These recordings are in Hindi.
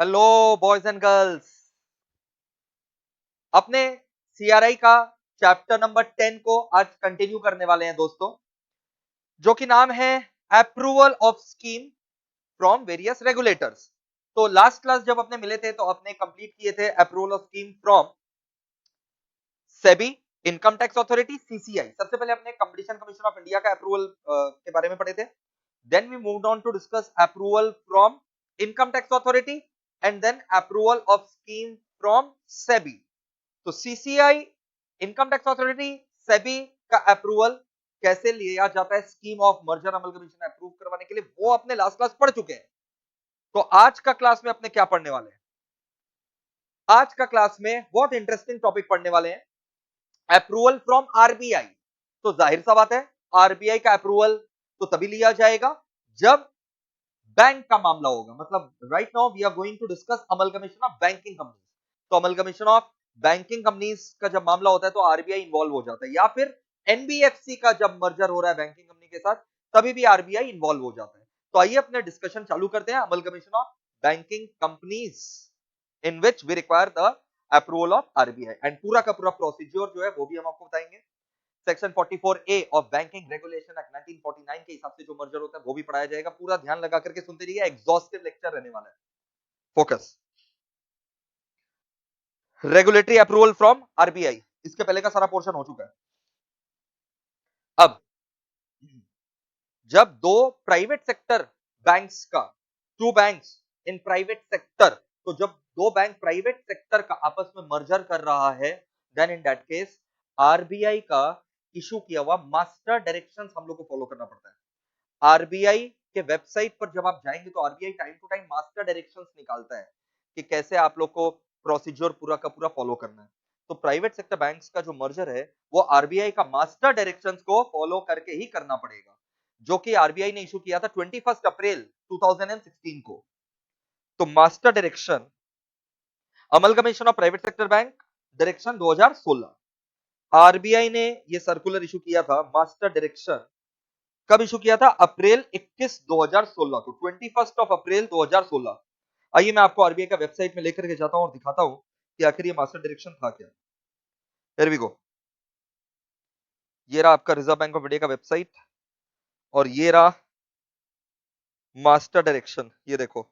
Hello boys and girls. अपने सीआरआई का चैप्टर नंबर 10 को आज कंटिन्यू करने वाले हैं दोस्तों, जो कि नाम है approval of scheme from various regulators. तो लास्ट क्लास जब अपने मिले थे तो अपने कंप्लीट किए थे approval of scheme from SEBI, income tax authority, CCI. सबसे पहले अपने कंपटीशन कमीशन ऑफ इंडिया का अप्रूवल के बारे में पढ़े थे। Then we moved on to discuss approval from income tax authority and then approval of scheme from SEBI. तो CCI, income tax authority, SEBI का अप्रूवल कैसे लिया जाता है scheme of merger amalgamation approve करवाने के लिए, वो अपने लास्ट क्लास पढ़ चुके हैं। तो आज का क्लास में अपने क्या पढ़ने वाले हैं? आज का क्लास में बहुत इंटरेस्टिंग टॉपिक पढ़ने वाले हैं, अप्रूवल फ्रॉम आरबीआई। तो जाहिर सा बात है, आरबीआई का अप्रूवल तो तभी लिया जाएगा जब बैंक का मामला होगा। मतलब right now we are going to discuss amalgamation of banking companies. तो अमलगमेशन ऑफ बैंकिंग कंपनीज का जब मामला होता है तो आरबीआई इन्वॉल्व हो जाता है, या फिर एनबीएफसी का जब मर्जर हो रहा है बैंकिंग कंपनी के साथ तभी भी आरबीआई इन्वॉल्व हो जाता है। तो आइए अपने डिस्कशन चालू करते हैं, amalgamation of banking companies in which we require the approval of RBI. And पूरा का पूरा प्रोसीजर जो है वो भी हम आपको बताएंगे। Section 44A of banking regulation act 1949 के हिसाब से जो मर्जर होता है वो भी पढ़ाया जाएगा। पूरा ध्यान लगा करके सुनते रहिए, एग्जॉस्टिव लेक्चर रहने वाला है। Focus. Regulatory approval from RBI, इसके पहले का सारा पोर्शन हो चुका है। अब जब दो प्राइवेट सेक्टर बैंक्स का, two banks in private sector, तो जब दो बैंक प्राइवेट सेक्टर का आपस में मर्जर कर रहा है, then in that case RBI का इशू किया हुआ मास्टर डायरेक्शंस हम लोग को फॉलो करना पड़ता है। आरबीआई के वेबसाइट पर जब आप जाएंगे तो RBI time to time master directions निकालता है कि कैसे आप लोग को प्रोसीजर पूरा का पूरा फॉलो करना है। तो प्राइवेट सेक्टर बैंक्स का जो मर्जर है वो आरबीआई का मास्टर डायरेक्शंस को फॉलो करके ही करना पड़ेगा, जो कि आरबीआई ने इशू किया था 21 अप्रैल 2016 को। तो master direction amalgamation of private sector bank direction 2016, RBI ने ये सर्कुलर इशू किया था मास्टर डायरेक्शन। कब इशू किया था? अप्रैल 21 2016 को, 21 अप्रैल 2016। आइए मैं आपको आरबीआई का वेबसाइट में लेकर के जाता हूं और दिखाता हूं कि आखिर ये मास्टर डायरेक्शन था क्या। Here we go. ये रहा आपका रिजर्व बैंक ऑफ इंडिया का वेबसाइट और ये रहा मास्टर डायरेक्शन। ये देखो,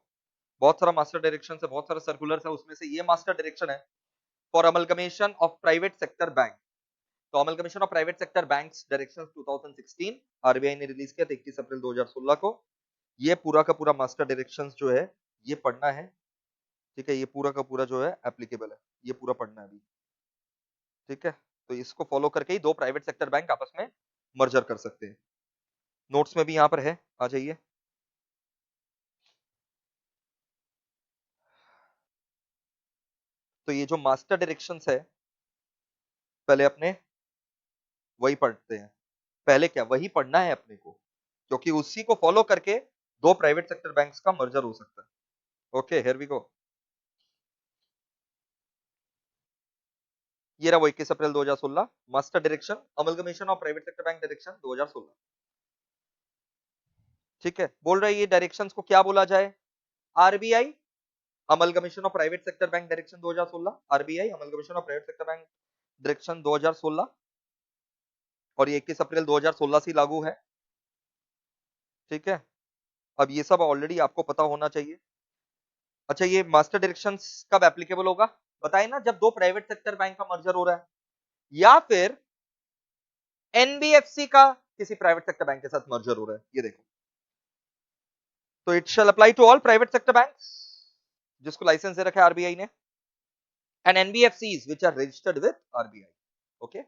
बहुत सारा मास्टर डायरेक्शन है, बहुत सारा सर्कुलर है, उसमें से ये मास्टर डायरेक्शन है for amalgamation of private sector bank. तो amalgamation of private sector banks directions 2016 RBI ने रिलीज किया था 21 अप्रैल 2016 को। ये पूरा का पूरा मास्टर डायरेक्शंस जो है ये पढ़ना है, ठीक है। ये पूरा का पूरा जो है एप्लीकेबल है, ये पूरा पढ़ना है अभी, ठीक है। तो इसको फॉलो करके ही दो प्राइवेट सेक्टर बैंक आपस में मर्जर कर सकते हैं। नोट्स में भी यहां पर है, आ जाइए। तो ये जो मास्टर डायरेक्शंस है पहले अपने वही पढ़ते हैं। पहले क्या वही पढ़ना है अपने को, क्योंकि उसी को फॉलो करके दो प्राइवेट सेक्टर बैंक्स का मर्जर हो सकता है। Okay, here we go. ये रहा वो 21 April 2016 master direction amalgamation of private sector bank direction 2016, ठीक है। बोल रहा है ये डायरेक्शंस को क्या बोला जाए? RBI amalgamation of private sector bank direction 2016, RBI amalgamation of private sector bank direction 2016, और ये 21 अप्रैल 2016 से लागू है, ठीक है। अब ये सब ऑलरेडी आपको पता होना चाहिए। अच्छा, ये मास्टर डायरेक्शंस कब एप्लीकेबल होगा? बताए ना, जब दो प्राइवेट सेक्टर बैंक का मर्जर हो रहा है या फिर एनबीएफसी का किसी प्राइवेट सेक्टर बैंक के साथ मर्जर हो रहा है। ये देखो, तो it shall apply to all private sector banks जिसको लाइसेंस दे रखा है आरबीआई ने, and NBFCs which are registered with RBI. Okay.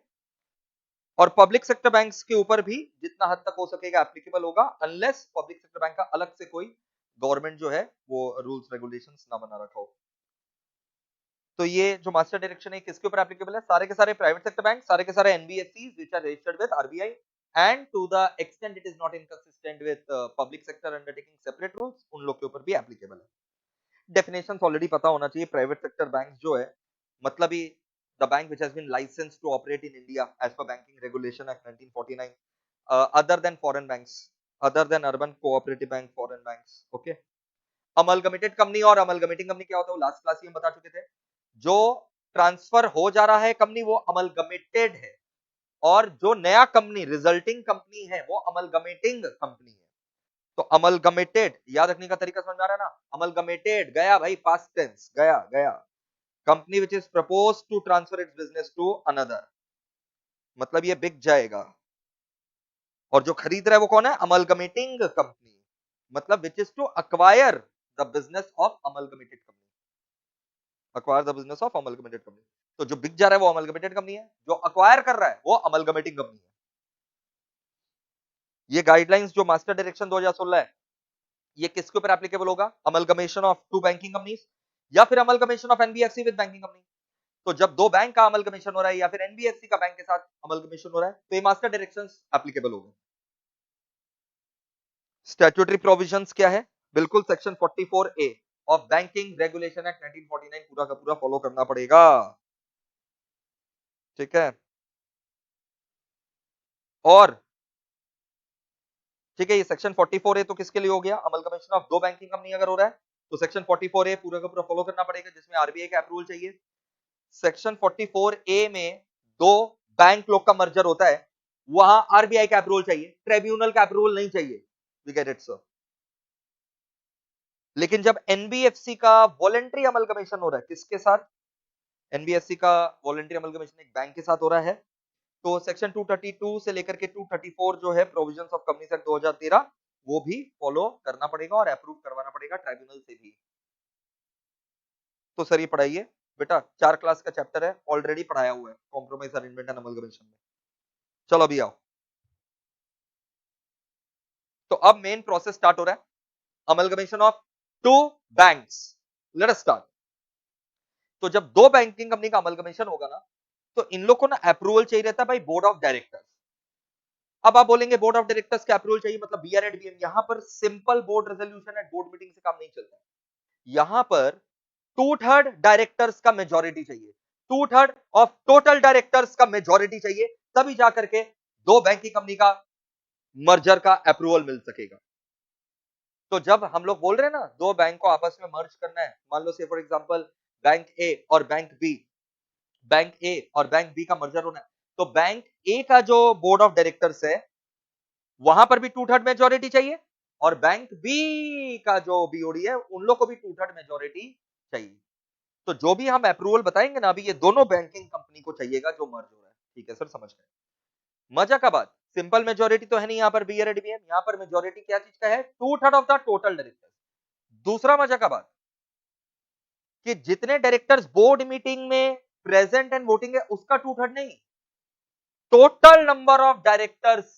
और पब्लिक सेक्टर बैंक्स के ऊपर भी जितना हद तक हो सकेगा एप्लीकेबल होगा, अनलेस पब्लिक सेक्टर बैंक का अलग से कोई गवर्नमेंट जो है वो रूल्स रेगुलेशंस ना बना रखा हो। तो ये जो मास्टर डायरेक्शन है किसके ऊपर एप्लीकेबल है? सारे के सारे प्राइवेट सेक्टर बैंक, सारे के सारे NBFCs which are registered with RBI, and to the extent it is not inconsistent with public sector undertaking separate rules, उन लोग के ऊपर भी एप्लीकेबल है। डेफिनेशंस ऑलरेडी पता होना चाहिए। प्राइवेट सेक्टर बैंक जो है मतलब ही the bank which has been licensed to operate in India as per banking regulation act 1949, other than foreign banks, other than urban cooperative bank, foreign banks, okay, amalgamated company और अमलगमेटिंग कंपनी क्या होता है वो लास्ट क्लास में हम बता चुके थे। जो ट्रांसफर हो जा रहा है कंपनी वो अमलगमेटेड है, और जो नया कंपनी रिजल्टिंग कंपनी है वो अमलगमेटिंग कंपनी है। तो अमलगमेटेड याद रखने का तरीका समझ आ रहा है ना, अमलगमेटेड गया भाई, पास्ट टेंस, गया गया। Company which is propose to transfer its business to another, मतलब ये बिक जाएगा। और जो खरीद रहा है वो कौन है, अमलगमेटिंग कंपनी, मतलब which is to acquire the business of amalgamated company, acquire the business of amalgamated company. तो जो बिक जा रहा है वो अमलगमेटेड कंपनी है, जो अक्वायर कर रहा है वो अमलगमेटिंग कंपनी है। ये गाइडलाइंस जो मास्टर डायरेक्शन 2016 है, ये किसके ऊपर एप्लीकेबल होगा, amalgamation of two banking companies या फिर amalgamation of NBFC with banking company. तो जब दो बैंक का अमलगमेशन हो रहा है या फिर एनबीएफसी का बैंक के साथ अमलगमेशन हो रहा है तो ये मास्टर डायरेक्शंस एप्लीकेबल होगा। स्टैट्यूटरी प्रोविजंस क्या है, बिल्कुल section 44A of banking regulation act 1949 पूरा का पूरा फॉलो करना पड़ेगा, ठीक है। और ठीक है, ये सेक्शन 44A तो किसके लिए हो गया, अमलगमेशन ऑफ दो बैंकिंग कंपनी अगर हो रहा है तो सेक्शन 44A पूरा का पूरा फॉलो करना पड़ेगा, जिसमें आरबीआई का अप्रूवल चाहिए। सेक्शन 44A में दो बैंक लोग का मर्जर होता है, वहां आरबीआई का अप्रूवल चाहिए, ट्रिब्यूनल का अप्रूवल नहीं चाहिए। We get it sir. लेकिन जब एनबीएफसी का वॉलेंट्री अमलगमेशन हो रहा है किसके साथ, एनबीएफसी का वॉलेंट्री अमलगमेशन एक बैंक के साथ हो रहा है, तो सेक्शन 232 से लेकर के 234 जो है प्रोविजंस ऑफ कंपनीज एक्ट 2013 वो भी फॉलो करना पड़ेगा और अप्रूव करवाना पड़ेगा ट्राइब्यूनल से भी। तो सर ये पढ़ाइए बेटा, 4 क्लास का चैप्टर है, ऑलरेडी पढ़ाया हुआ है कॉम्प्रोमाइज अरेंजमेंट एंड अमलगमेशन में। चलो अभी आओ, तो अब मेन प्रोसेस स्टार्ट हो रहा है, amalgamation of two banks. Let us start. तो जब दो बैंकिंग कंपनी का अमलगमेशन होगा ना, तो इन लोग को ना अप्रूवल चाहिए रहता है भाई बोर्ड ऑफ डायरेक्टर्स। अब आप बोलेंगे बोर्ड ऑफ डायरेक्टर्स का अप्रूवल चाहिए मतलब बीआर एंड बीएम, यहां पर simple board resolution and board meeting से काम नहीं चलता है। यहां पर 2/3 डायरेक्टर्स का मेजोरिटी चाहिए, 2/3 ऑफ टोटल डायरेक्टर्स का मेजोरिटी चाहिए, तभी जाकर के दो बैंकिंग कंपनी का मर्जर का अप्रूवल मिल सकेगा। तो जब हम लोग बोल रहे हैं ना दो बैंक को आपस में मर्ज करना है, मान लो से फॉर एग्जांपल बैंक ए और बैंक बी, बैंक ए और बैंक बी का मर्जर होना है, तो बैंक ए का जो बोर्ड ऑफ डायरेक्टर्स है वहां पर भी 2/3 मेजोरिटी चाहिए, और बैंक बी का जो बीओडी है उन लोग को भी 2/3 मेजोरिटी चाहिए। तो जो भी हम अप्रूवल बताएंगे ना अभी, ये दोनों बैंकिंग कंपनी को चाहिएगा जो मर्ज हो रहा है, ठीक है सर, समझ गए। मजा का बात, सिंपल मेजोरिटी तो है नहीं यहाँ पर बीआरडीबीएम, यहाँ पर मेजोरिटी क्या चीज का है, 2/3 ऑफ द टोटल डायरेक्टर्स। दूसरा मजा का बात कि जितने डायरेक्टर्स बोर्ड मीटिंग में प्रेजेंट एंड वोटिंग है उसका 2/3 नहीं, टोटल नंबर ऑफ डायरेक्टर्स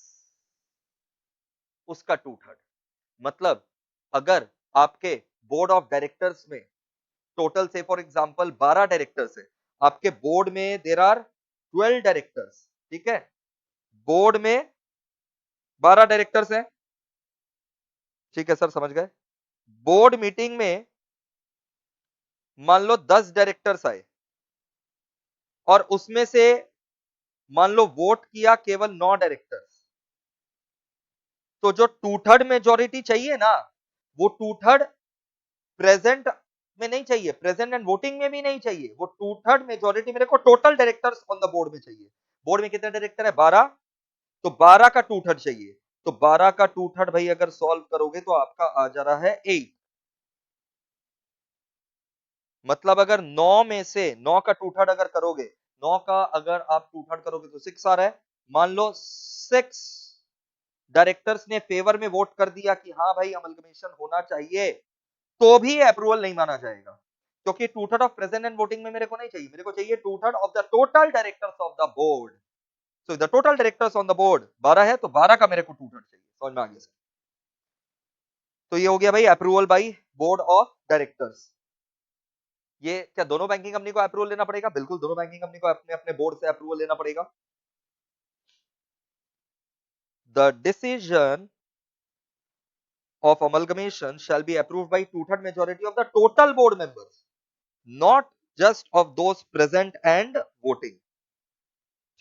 उसका 2/3। मतलब अगर आपके बोर्ड ऑफ डायरेक्टर्स में टोटल से फॉर एग्जांपल 12 डायरेक्टर्स है, आपके बोर्ड में देयर आर 12 डायरेक्टर्स, ठीक है, बोर्ड में 12 डायरेक्टर्स हैं, ठीक है सर समझ गए। बोर्ड मीटिंग में मान लो 10 डायरेक्टर्स आए और उसमें से मान लो वोट किया केवल 9 डायरेक्टर्स, तो जो 2/3 मेजोरिटी चाहिए ना, वो 2/3 प्रेजेंट में नहीं चाहिए, प्रेजेंट एंड वोटिंग में भी नहीं चाहिए, वो 2/3 मेजोरिटी मेरे को total directors on the board में चाहिए। बोर्ड में कितने डायरेक्टर है, 12, तो 12 का 2/3 चाहिए, तो 12 का 2/3 भाई अगर सॉल्व करोगे तो आपका आ जा रहा है 8। मतलब अगर 9 में से 9 का 2/3 अगर करोगे, 9 का अगर आप 2/3 करोगे तो 6 आ रहा है। मान लो 6 डायरेक्टर्स ने फेवर में वोट कर दिया कि हाँ भाई अमलगमेशन होना चाहिए, तो भी अप्रूवल नहीं माना जाएगा, क्योंकि 2/3 ऑफ प्रेजेंट एंड वोटिंग में मेरे को नहीं चाहिए, मेरे को चाहिए 2/3 of the total directors of the board. So the total directors on the board 12 है, तो 12 का मेरे को 2/3 चाहिए, समझ में आ गया। तो ये हो गया भाई approval by board of directors. ये क्या दोनों बैंकिंग कंपनी को अप्रूवल लेना पड़ेगा, बिल्कुल दोनों बैंकिंग कंपनी को अपने अपने बोर्ड से अप्रूवल लेना पड़ेगा। The decision of amalgamation shall be approved by 2/3 majority of the total board members, not just of those present and voting,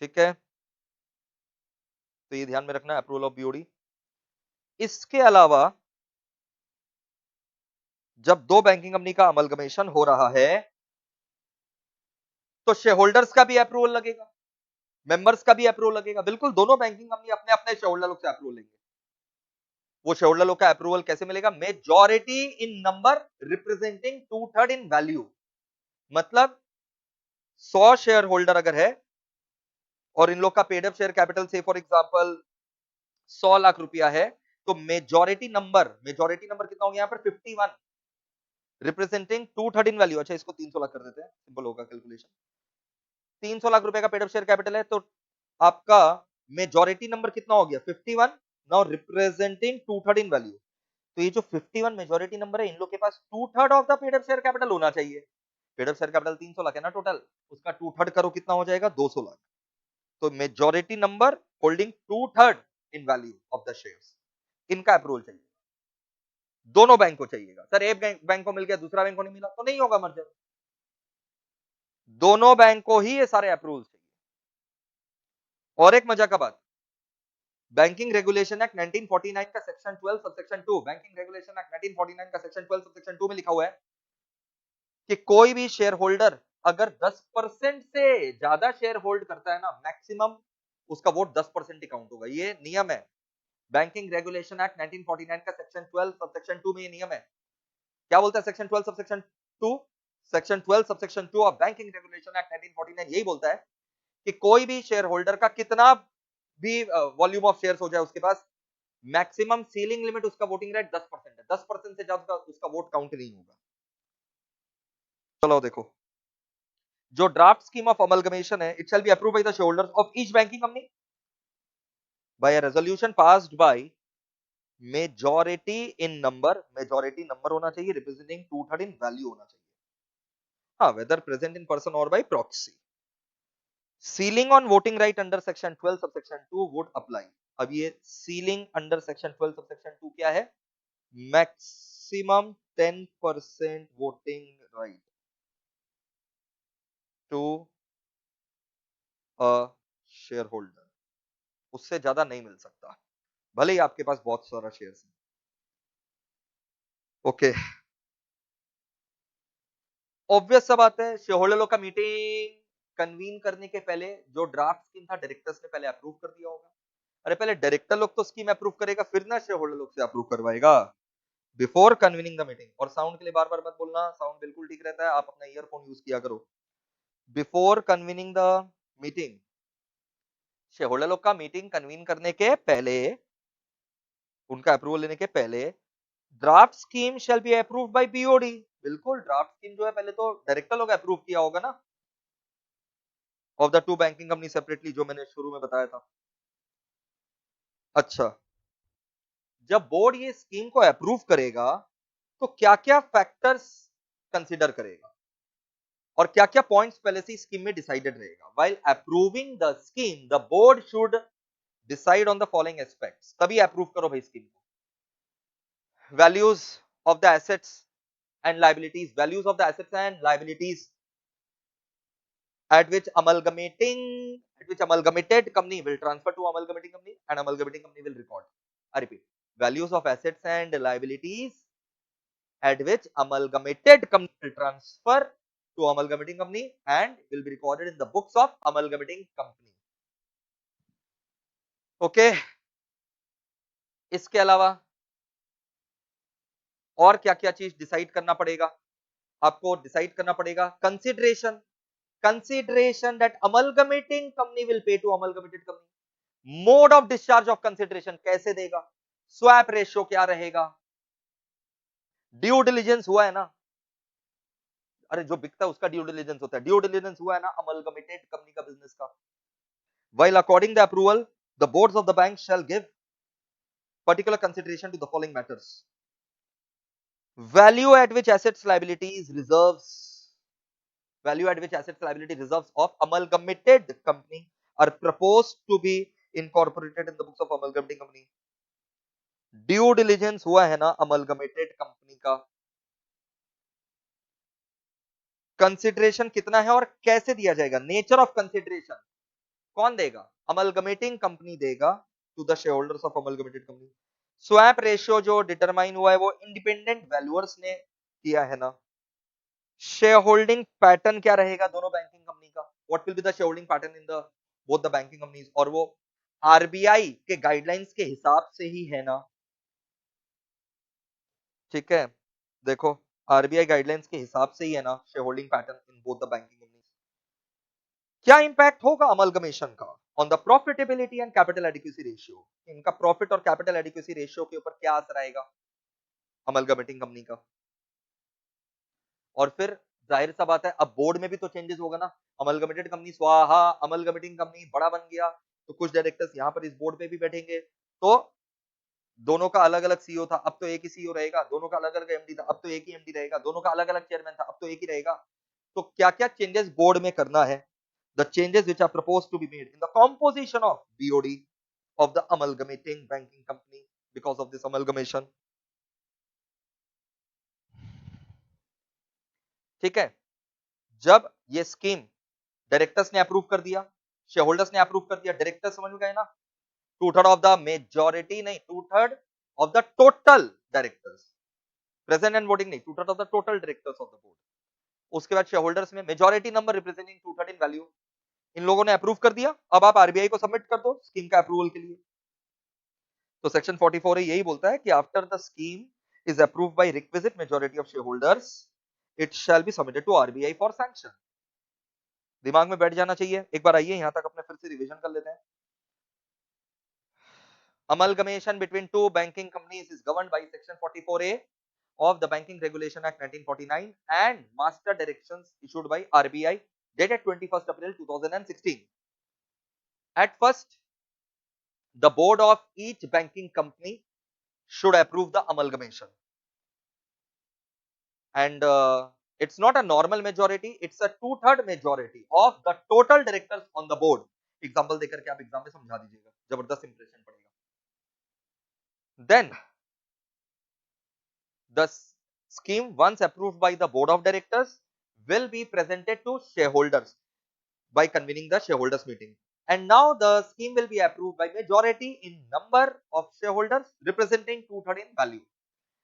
ठीक है। तो ये ध्यान में रखना है अप्रूवल ऑफ बीओडी। इसके अलावा जब दो बैंकिंग कंपनी का अमलगमेशन हो रहा है तो शेयर होल्डर्स का भी अप्रूवल लगेगा, मेंबर्स का भी अप्रूवल लगेगा। बिल्कुल, दोनों बैंकिंग कंपनी अपने अपने शेयर होल्डर लोग से अप्रूवल लेंगे। वो शेयर होल्डर लोग का अप्रूवल कैसे मिलेगा? मेजॉरिटी इन नंबर रिप्रेजेंटिंग 2/3 इन वैल्यू। मतलब 100 शेयर होल्डर अगर है और इन लोग का पेड अप शेयर कैपिटल से फॉर एग्जांपल 100 लाख रुपया है, तो मेजॉरिटी नंबर कितना हो गया यहाँ पर? 51 रिप्रेजेंटिंग 2/3 इन वैल्यू। अच्छा, इसको 300 लाख कर देते हैं, सिंपल होगा कैलकुलेशन। 300 लाख रुपए का पेड अप शेयर कैपिटल है, तो आपका मेजॉरिटी नंबर कितना हो गया? 51, नाउ रिप्रेजेंटिंग 2/3 इन वैल्यू। तो ये जो 51 मेजॉरिटी नंबर है, इन लोग के पास 2/3 of the paid up share capital होना चाहिए। Paid up share capital 300 lakh है ना टोटल, उसका 2/3 करो, कितना हो जाएगा? 200 लाख। तो majority number holding 2/3 in value of the shares, इनका अप्रूवल चाहिए। दोनों बैंक को चाहिएगा। सर एक बैंक को मिल गया, दूसरा बैंक को नहीं मिला, तो नहीं होगा मर्जर। दोनों बैंक को ही ये सारे अप्रूवल चाहिए। और एक मजा का बात, बैंकिंग रेगुलेशन एक्ट 1949 का section 12 subsection 2, banking regulation act 1949 का सेक्शन 12 सबसेक्शन 2 में लिखा हुआ है कि कोई भी शेयर होल्डर अगर 10% से ज्यादा शेयर होल्ड करता है ना, मैक्सिमम उसका वोट 10% ही काउंट होगा। ये नियम है बैंकिंग रेगुलेशन एक्ट 1949 का सेक्शन 12 सबसेक्शन 2 में, ये नियम है। क्या बोलता है section 12 subsection 2? Section 12 subsection 2 of banking regulation act 1949 यही बोलता है कि कोई भी शेयर होल्डर का कितना भी वॉल्यूम ऑफ शेयर्स हो जाए उसके पास, मैक्सिमम सीलिंग लिमिट उसका वोटिंग राइट 10% है। 10% से ज्यादा उसका वोट काउंट नहीं होगा। चलो देखो, जो ड्राफ्ट स्कीम ऑफ अमलगमेशन है, it shall be approved by the shareholders of each banking company by a resolution passed by majority in number. Majority number होना चाहिए, रिप्रेजेंटिंग 2/3 इन वैल्यू होना चाहिए। हाँ, वेदर प्रेजेंट इन पर्सन और bye proxy. Ceiling on voting right under section 12 subsection 2 would apply. अब ये सीलिंग अंडर सेक्शन 12 सबसेक्शन 2 क्या है? Maximum 10% voting right to a shareholder, उससे ज्यादा नहीं मिल सकता, भले ही आपके पास बहुत सारा शेयर्स है। ओके, ऑब्वियस सा बात है, शेयर होल्डर लोग का मीटिंग कन्वीन करने के पहले जो ड्राफ्ट स्कीम था डायरेक्टर्स ने पहले अप्रूव कर दिया होगा। अरे पहले डायरेक्टर लोग तो स्कीम अप्रूव करेगा, फिर ना शेयर होल्डर लोग से अप्रूव करवाएगा, बिफोर कन्वीनिंग द मीटिंग। और साउंड के लिए बार बार मत बोलना, साउंड बिल्कुल ठीक रहता है, आप अपना ईयरफोन यूज किया करो। Before convening the meeting, share holder लोग का मीटिंग कन्वीन करने के पहले, उनका अप्रूवल लेने के पहले, draft scheme shall be approved by BOD. बिल्कुल, ड्राफ्ट स्कीम जो है पहले तो डायरेक्टर लोग अप्रूव किया होगा ना, of the two banking company separately, जो मैंने शुरू में बताया था। अच्छा, जब बोर्ड ये स्कीम को अप्रूव करेगा तो क्या क्या फैक्टर्स कंसीडर करेगा और क्या क्या पॉइंट्स पहले से स्कीम में डिसाइडेड रहेगा? While approving the scheme the board should decide on the following aspects. तभी अप्रूव करो भाई स्कीम को। Values of the assets and liabilities, values of the assets and liabilities at which amalgamated company will transfer to amalgamating company and amalgamating company will record. I repeat, values of assets and liabilities at which amalgamated company will transfer to amalgamating company and will be recorded in the books of amalgamating company. Okay, इसके अलावा और क्या क्या चीज डिसाइड करना पड़ेगा? आपको डिसाइड करना पड़ेगा consideration that amalgamating company will pay to amalgamated company. Mode of discharge of consideration कैसे देगा? स्वैप रेशियो क्या रहेगा? ड्यू डिलिजेंस हुआ है ना, अरे जो बिकता है उसका ड्यू डिलिजेंस होता है, ड्यू डिलिजेंस हुआ है ना अमलगमेटेड कंपनी का बिजनेस का। While according the approval, the boards of the bank shall give particular consideration to the following matters. Value at which assets liabilities reserves, value at which assets liability reserves of amalgamated company are proposed to be incorporated in the books of amalgamating company. Due diligence हुआ है ना अमलगमेटेड कंपनी का, कंसिडरेशन कितना है और कैसे दिया जाएगा? नेचर ऑफ कंसिडरेशन कौन देगा? अमलगमेटिंग कंपनी देगा to the shareholders of amalgamated company. Swap ratio जो डिटरमाइन हुआ है वो इंडिपेंडेंट वैल्यूअर्स ने किया है ना। शेयर होल्डिंग पैटर्न क्या रहेगा दोनों बैंकिंग कंपनी का, what will be the share holding pattern in the both the banking companies, और वो आरबीआई के गाइडलाइंस के हिसाब से ही है ना। ठीक है, देखो आरबीआई गाइडलाइंस के हिसाब से ही है ना share holding pattern in both the banking companies. क्या इंपैक्ट होगा अमलगमेशन का on the profitability and capital adequacy ratio, इनका प्रॉफिट और कैपिटल एडिक्वेसी रेशियो के ऊपर क्या असर आएगा अमलगमेटिंग कंपनी का। और फिर जाहिर सा बात है अब बोर्ड में भी तो चेंजेस होगा ना, अमलगमेटेड कंपनी स्वाहा, अमलगमेटिंग कंपनी बड़ा बन गया, तो कुछ डायरेक्टर्स यहाँ पर इस बोर्ड पे भी बैठेंगे, तो दोनों का अलग अलग सीईओ था, अब तो एक ही सीईओ रहेगा, दोनों का अलग अलग एमडी था, अब तो एक ही एमडी रहेगा, दोनों का अलग अलग चेयरमैन था, अब तो एक ही रहेगा। तो क्या क्या चेंजेस बोर्ड में करना है, the changes which are proposed to be made in the composition of BOD of the amalgamating banking company because of this amalgamation। ठीक है, जब ये स्कीम डायरेक्टर्स ने अप्रूव कर दिया, शेयर होल्डर्स ने अप्रूव कर दिया, डायरेक्टर्स समझ में गए ना, 2/3 ऑफ द मेजॉरिटी नहीं, 2/3 of the total directors, present and voting नहीं, 2/3 of the total directors of the board. उसके बाद शेयर होल्डर्स में मेजॉरिटी नंबर रिप्रेजेंटिंग 2/3 इन वैल्यू, इन लोगों ने अप्रूव कर दिया, अब आप आरबीआई को सबमिट कर दो स्कीम का अप्रूवल के लिए। तो सेक्शन 44 यही बोलता है कि after the scheme is approved by requisite majority of shareholders it shall be submitted to RBI for sanction. दिमाग में बैठ जाना चाहिए, एक बार आइए यहां तक अपने फिर से रिवीजन कर लेते हैं। Amalgamation between two banking companies is governed by section 44A of the Banking Regulation Act 1949 and master directions issued by RBI dated 21st April 2016. At first, the board of each banking company should approve the amalgamation, and it's not a normal majority, it's a 2/3 majority of the total directors on the board। Example देकर के आप एग्जाम में समझा दीजिएगा, जबरदस्त इंप्रेशन पड़ेगा। Then the scheme, once approved by the board of directors, will be presented to shareholders by convening the shareholders meeting, and now the scheme will be approved by majority in number of shareholders representing 2/3 in value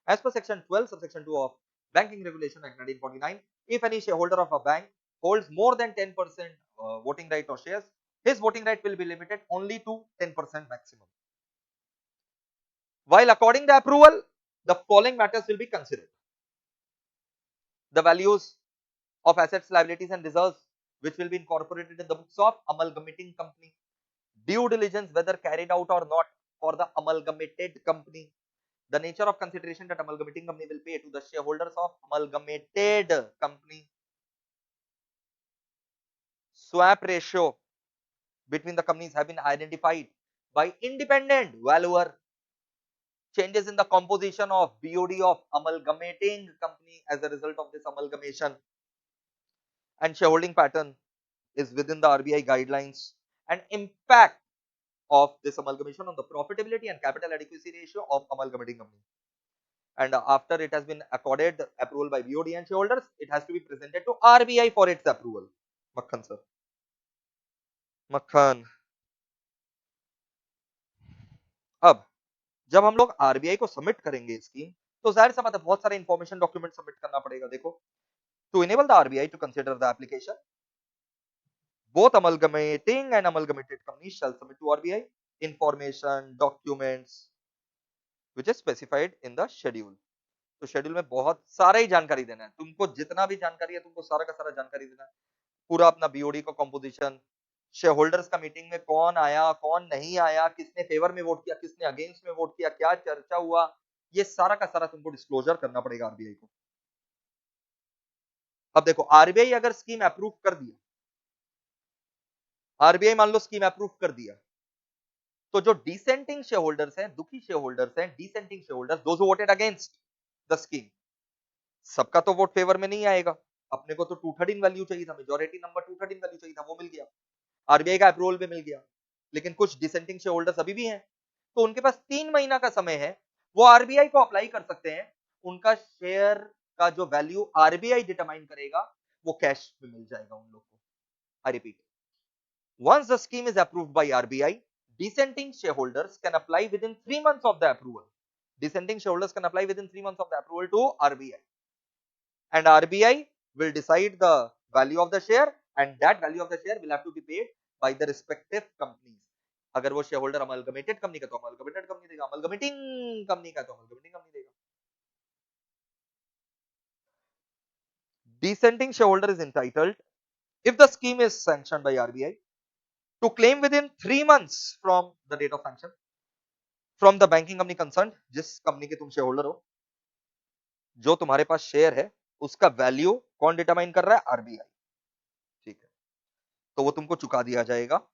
as per section 12 subsection 2 of Banking Regulation Act 1949. If any shareholder of a bank holds more than 10% voting right or shares, his voting right will be limited only to 10% maximum. While according the approval, the following matters will be considered: the values of assets, liabilities and reserves which will be incorporated in the books of amalgamating company, due diligence whether carried out or not for the amalgamated company, the nature of consideration that amalgamating company will pay to the shareholders of amalgamated company, swap ratio between the companies have been identified by independent valuer, changes in the composition of BOD of amalgamating company as a result of this amalgamation, and shareholding pattern is within the RBI guidelines, and impact of this amalgamation on the profitability and capital adequacy ratio of amalgamating company. And after it has been accorded approval by BOD and shareholders, it has to be presented to RBI for its approval. Makhan sir, Makhan। अब जब हम लोग आरबीआई को सबमिट करेंगे स्कीम, तो जाहिर सा बात है बहुत सारे इंफॉर्मेशन डॉक्यूमेंट सबमिट करना पड़ेगा। देखो, to enable the RBI to consider the application, both amalgamating and amalgamated companies shall submit to RBI information documents which is specified in the schedule। तो शेड्यूल में बहुत सारा ही जानकारी देना है, तुमको जितना भी जानकारी है तुमको सारा का सारा जानकारी देना है, पूरा अपना बीओडी का कंपोजिशन, शेयर होल्डर्स का मीटिंग में कौन आया कौन नहीं आया, किसने फेवर में वोट किया किसने अगेंस्ट में वोट किया, क्या चर्चा हुआ, ये सारा का सारा तुमको डिस्क्लोजर करना पड़ेगा आरबीआई को। अब देखो, आरबीआई अगर स्कीम अप्रूव कर दिया, आरबीआई मान लो स्कीम अप्रूव कर दिया, तो जो डिसेंटिंग शेयर होल्डर्स हैं, दुखी शेयर होल्डर्स हैं, dissenting share holders, those who voted against the scheme, सबका तो वोट फेवर में नहीं आएगा। अपने को तो 2/3 इन वैल्यू चाहिए था, मेजॉरिटी नंबर 2/3 इन वैल्यू चाहिए था, वो मिल गया, आरबीआई का अप्रूवल भी मिल गया। लेकिन कुछ डिसेंटिंग शेयर होल्डर्स अभी भी हैं, तो उनके पास 3 महीना का समय है, वो आरबीआई को अप्लाई कर सकते हैं, उनका शेयर का जो वैल्यू आरबीआई डिटरमाइन करेगा वो कैश में मिल जाएगा उन लोग को। I repeat, once the scheme is approved by RBI, dissenting shareholders can apply within 3 months of the approval. Dissenting shareholders can apply within 3 months of the approval to RBI and RBI will decide the value of the share and that value of the share will have to be paid by the respective companies. अगर वो शेयर होल्डर अमलगमेटेड कंपनी का तो अमलगमेटेड कंपनी देगा, अमलगमेटिंग कंपनी का तो अमलगमेटिंग कंपनी देगा. Dissenting shareholder is entitled, if the scheme is sanctioned by RBI, to claim within 3 months from the date of sanction from the banking company concerned, जिस कंपनी के तुम शेयर होल्डर हो, जो तुम्हारे पास शेयर है उसका वैल्यू कौन डिटरमाइन कर रहा है? आरबीआई. ठीक है, तो वो तुमको चुका दिया जाएगा.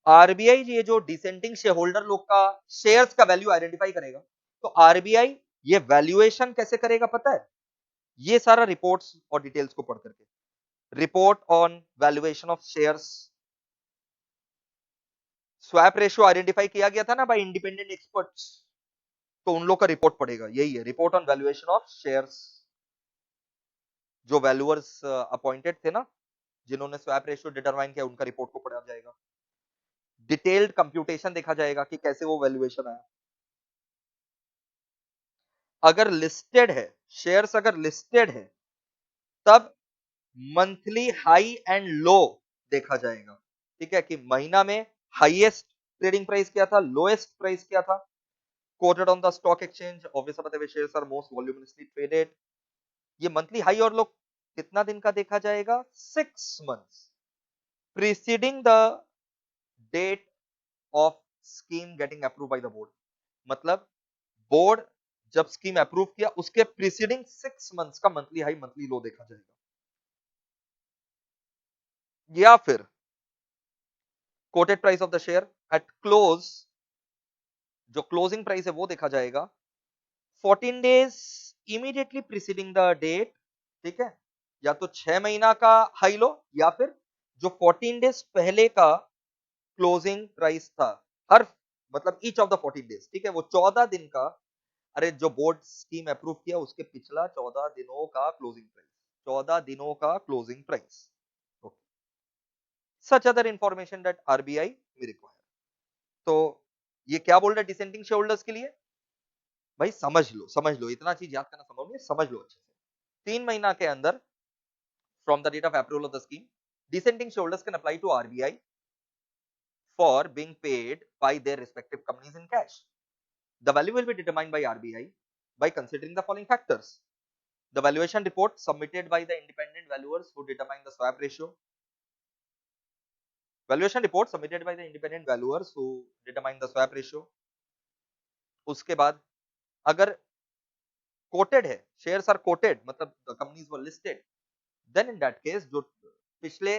आरबीआई ये जो डिसेंटिंग शेयर होल्डर लोग का शेयर्स का वैल्यू आइडेंटिफाई करेगा, तो आरबीआई ये वैल्यूएशन कैसे करेगा पता है? ये सारा रिपोर्ट्स और डिटेल्स को पढ़ करके, report on valuation of shares, swap ratio identify किया गया था ना बाय इंडिपेंडेंट एक्सपर्ट्स, तो उन लोग का रिपोर्ट पड़ेगा. यही है report on valuation of shares. जो वैल्यूअर्स अपॉइंटेड थे ना, जिन्होंने स्वैप रेशियो डिटरमाइन किया, उनका रिपोर्ट को पढ़ा जाएगा. डिटेल्ड कंप्यूटेशन देखा जाएगा कि कैसे वो वैल्यूएशन आया. अगर लिस्टेड है शेयर्स, अगर लिस्टेड है तब मंथली हाई एंड लो देखा जाएगा. ठीक है, कि महीना में हाईएस्ट ट्रेडिंग प्राइस क्या था, लोएस्ट प्राइस क्या था. Quoted on the stock exchange, obvious बात है, shares are most voluminously traded. ये मंथली हाई और लो कितना दिन का देखा जाएगा? 6 months preceding the date of scheme getting approve by the board. मतलब बोर्ड जब स्कीम अप्रूव किया उसके प्रीसीडिंग 6 months का मंथली हाई मंथली लो देखा जाएगा. या फिर quoted price of the share at close, जो क्लोजिंग प्राइस है वो देखा जाएगा 14 days immediately preceding the date. ठीक है, या तो 6 महीना का हाई लो या फिर जो 14 डेज पहले का क्लोजिंग प्राइस था, हर मतलब ईच ऑफ द 14 डेज. ठीक है, वो 14 दिन का, अरे जो बोर्ड स्कीम अप्रूव किया उसके पिछला 14 दिनों का क्लोजिंग प्राइस, 14 दिनों का closing price. Such other information that RBI we require. तो ये क्या बोल रहा है डिसेंटिंग शेयर होल्डर्स के लिए? भाई समझ लो, इतना चीज याद करना संभव नहीं, समझ लो अच्छे से. 3 महीना के अंदर from the date of approval of the scheme, dissenting shareholders can apply to RBI for being paid by their respective companies in cash. The value will be determined by RBI by considering the following factors: the valuation report submitted by the independent valuers who determine the swap ratio, valuation report submitted by the independent valuers who determine the swap ratio. उसके बाद अगर कोटेड है, शेयर्स आर कोटेड, मतलब the companies were listed, then in that case जो पिछले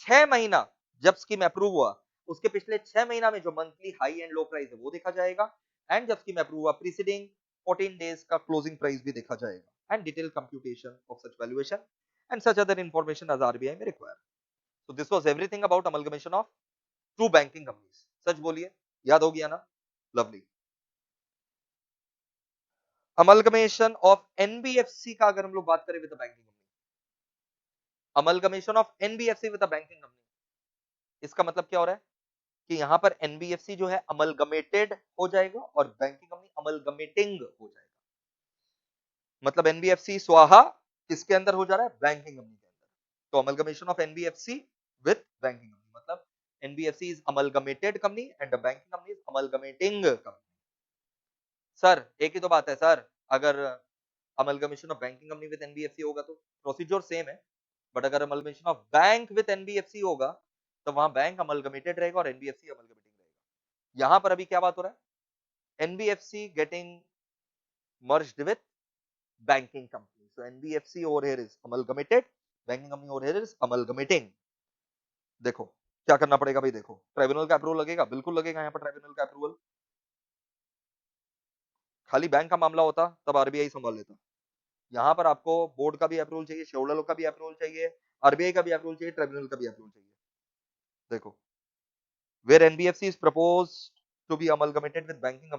6 महीना जब स्कीम अप्रूव हुआ उसके पिछले 6 महीना में जो monthly high and low price है वो देखा जाएगा. एंड जब स्कीम अप्रूव हुआ प्रीसीडिंग 14 डेज का क्लोजिंग प्राइस भी देखा जाएगा. And detail computation of such valuation and such other information as RBI में require. So this was everything about amalgamation of two banking companies. सच बोलिए, याद हो गया ना? लवली. अमलगमेशन ऑफ एनबीएफसी का अगर हम लोग बात करें with the banking company, amalgamation of NBFC with the banking company, इसका मतलब क्या हो रहा है कि यहां पर एनबीएफसी जो है अमलगमेटेड हो जाएगा और बैंकिंग कंपनी अमलगमेटिंग हो जाएगा. मतलब एनबीएफसी स्वाहा किसके अंदर हो जा रहा है? बैंकिंग कंपनी के अंदर. तो amalgamation of NBFC with banking company, मतलब NBFC is amalgamated company and the banking company is amalgamating company. Sir एक ही तो बात है सर, अगर amalgamation of banking company with NBFC होगा तो प्रोसीजर सेम है, बट अगर amalgamation of bank with NBFC होगा तो वहां बैंक अमलगमेटेड रहेगा और एनबीएफसी अमलगमेटिंग रहेगा. यहां पर अभी क्या बात हो रहा है? NBFC getting merged with banking company. So NBFC over here is amalgamated, banking company over here is amalgamating. देखो क्या करना पड़ेगा भाई, देखो ट्राइब्यूनल का अप्रूवल लगेगा, बिल्कुल लगेगा यहाँ पर ट्राइब्यूनल का अप्रूवल. खाली बैंक का मामला होता तब आरबीआई संभाल लेता. यहाँ पर आपको बोर्ड का भी अप्रूवल चाहिए, शेयरहोल्डर का भी अप्रूवल चाहिए, आरबीआई का भी अप्रूवल चाहिए, ट्राइब्यूनल का भी अप्रूवल चाहिए. देखो where NBFC is proposed to be amalgamated with banking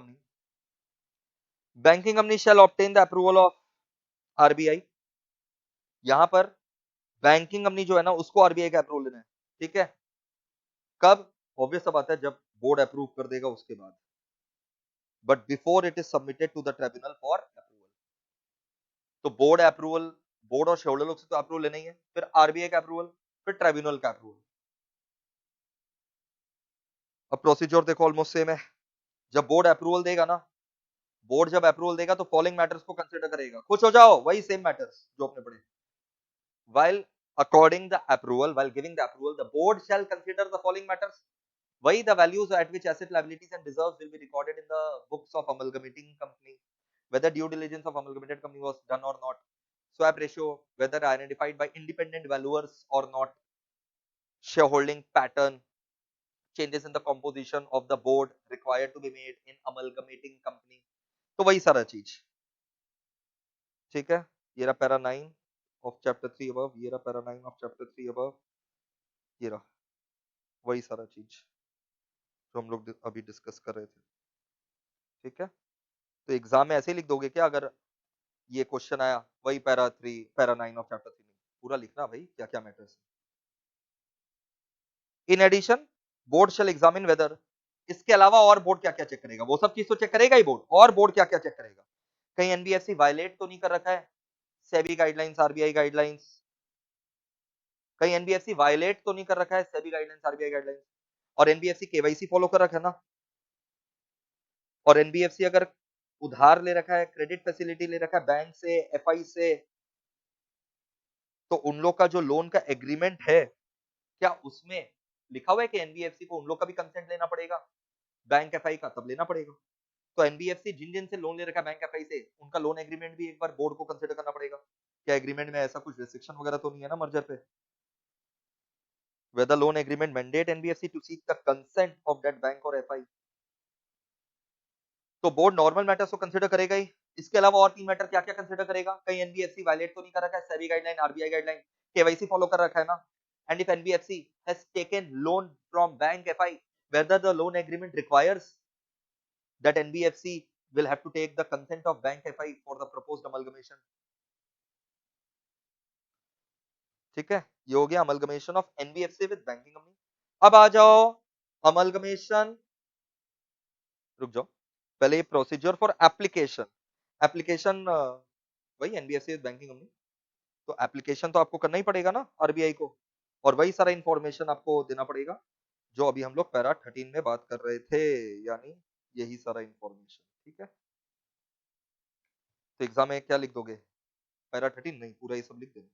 company shall obtain the approval of RBI. यहां पर बैंकिंग कंपनी जो है ना उसको आरबीआई का अप्रूवल लेना है. ठीक है, कब? ऑब्वियस सा बात है जब बोर्ड अप्रूव कर देगा उसके बाद, but before it is submitted to the tribunal for approval. तो बोर्ड अप्रूवल, बोर्ड और शेयर होल्डर लोग से तो अप्रूवल लेना ही है, फिर आरबीआई का अप्रूवल, फिर ट्राइब्यूनल का अप्रूवल। अब प्रोसीजर देखो ऑलमोस्ट सेम है। जब बोर्ड अप्रूवल देगा ना, बोर्ड जब अप्रूवल देगा तो फॉलोइंग मैटर्स को कंसीडर करेगा। खुश हो जाओ, वही सेम मैटर्स जो आपने पढ़े। while according the approval, while giving the approval, the board shall consider the following matters. Why the values at which asset liabilities and reserves will be recorded in the books of amalgamating company, whether due diligence of amalgamated company was done or not, swap ratio, whether identified by independent valuers or not, shareholding pattern, changes in the composition of the board required to be made in amalgamating company. तो वही सारा चीज, ठीक है। ये रहा पैरा 9 ऑफ चैप्टर 3 अबव, ये रहा पैरा 9 ऑफ चैप्टर 3 अबव, ये रहा वही सारा चीज जो हम लोग अभी डिस्कस कर रहे थे, ठीक है। तो एग्जाम में ऐसे ही लिख दोगे क्या? अगर ये क्वेश्चन आया, वही पैरा 3 पैरा 9 ऑफ चैप्टर 3 पूरा लिखना भाई, क्या क्या matters. In addition, board shall examine whether, इसके अलावा और बोर्ड क्या क्या चेक करेगा? वो सब चीज तो चेक करेगा ही बोर्ड, और बोर्ड क्या क्या चेक करेगा? कहीं एनबीएफसी वायलेट तो नहीं कर रखा है सेबी गाइडलाइंस, आरबीआई गाइडलाइंस, कहीं एनबीएफसी वायलेट तो नहीं कर रखा है सेबी गाइडलाइंस, आरबीआई गाइडलाइंस, और एनबीएफसी केवाईसी फॉलो कर रखा है ना, और एनबीएफसी अगर उधार ले रखा है, क्रेडिट फैसिलिटी ले रखा है बैंक से, एफआई से, तो उन लोग का जो लोन का एग्रीमेंट है, क्या उसमें लिखा हुआ है कि एनबीएफसी को उन लोग का भी कंसेंट लेना पड़ेगा, बैंक एफआई का तब लेना पड़ेगा। तो एनबीएफसी जिन जिन से लोन ले रखा है बैंक एफआई से, उनका लोन एग्रीमेंट भी एक बार बोर्ड को कंसीडर करना पड़ेगा। क्या एग्रीमेंट में ऐसा कुछ रिस्ट्रिक्शन वगैरह तो नहीं है ना मर्जर पे? whether loan agreement mandate NBFC to seek the consent of that bank or FI। तो बोर्ड नॉर्मल मैटर्स को कंसीडर करेगा ही, इसके अलावा और तीन मैटर क्या क्या कंसीडर करेगा? कहीं एनबीएफसी वायलेट तो नहीं कर रखा है SEBI guideline, RBI guideline, KYC follow कर रखा है ना, and if NBFC has taken loan from bank FI, whether the loan agreement requires that NBFC will have to take the consent of bank FI for the proposed amalgamation। ठीक है, ये हो गया amalgamation of NBFC with banking company. अब आ जाओ अमलगमेशन, रुक जाओ, पहले ये प्रोसीजर फॉर एप्लीकेशन। एप्लीकेशन वही एनबीएफसी विद बैंकिंग कंपनी, तो एप्लीकेशन तो आपको करना ही पड़ेगा ना आरबीआई को, और वही सारा इंफॉर्मेशन आपको देना पड़ेगा जो अभी हम लोग पैरा 13 में बात कर रहे थे, यानी यही सारा इंफॉर्मेशन, ठीक है। तो एग्जाम में क्या लिख दोगे? पैरा 13 नहीं, पूरा ये सब लिख देना,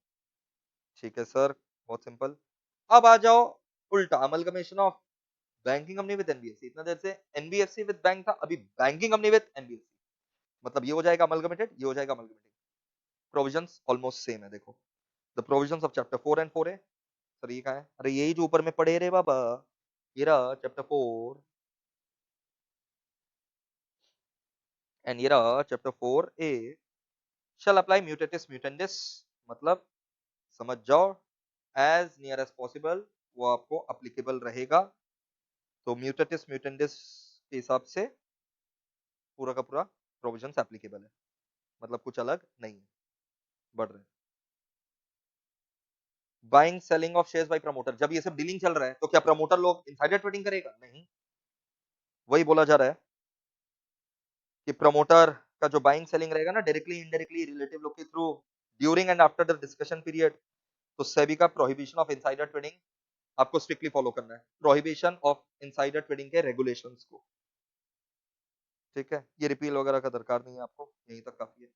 ठीक है सर, बहुत सिंपल। अब आ जाओ उल्टा, amalgamation of banking company with NBFC. इतना देर से एनबीएफसी विद बैंक था, अभी बैंकिंग कंपनी विद एनबीएफसी, मतलब ये हो जाएगा अमलगमेटेड, ये हो जाएगा अमलगमेटेड। प्रोविजंस ऑलमोस्ट सेम है, देखो the provisions of chapter 4 and 4A। Sir ये कहां है? अरे यही जो ऊपर में पढ़े रे बाबा, ये रहा चैप्टर 4 एंड ये रहा chapter 4A। Shall apply म्यूटेटिस mutandis, मतलब समझ जाओ, एज नियर एज पॉसिबल वो आपको अप्लीकेबल रहेगा। तो म्यूटेटिस म्यूटेंडिस के हिसाब से पूरा का पूरा प्रोविजंस एप्लीकेबल है, मतलब कुछ अलग नहीं है, बढ़ रहे हैं। Buying selling of shares by promoter, जब ये सब डीलिंग चल रहा है तो क्या प्रमोटर लोग इनसाइडर ट्रेडिंग करेगा? नहीं, वही बोला जा रहा है कि प्रमोटर का जो बाइंग सेलिंग रहेगा ना, डायरेक्टली इनडायरेक्टली रिलेटिव लोग के through, during and after the discussion period, तो सेबी का प्रोहिबिशन ऑफ इनसाइडर ट्रेडिंग आपको स्ट्रिक्टली फॉलो करना है, प्रोहिबिशन ऑफ इनसाइडर ट्रेडिंग के रेगुलेशंस को, ठीक है। ये रिपील वगैरह का दरकार नहीं है आपको, यहीं तक काफी है।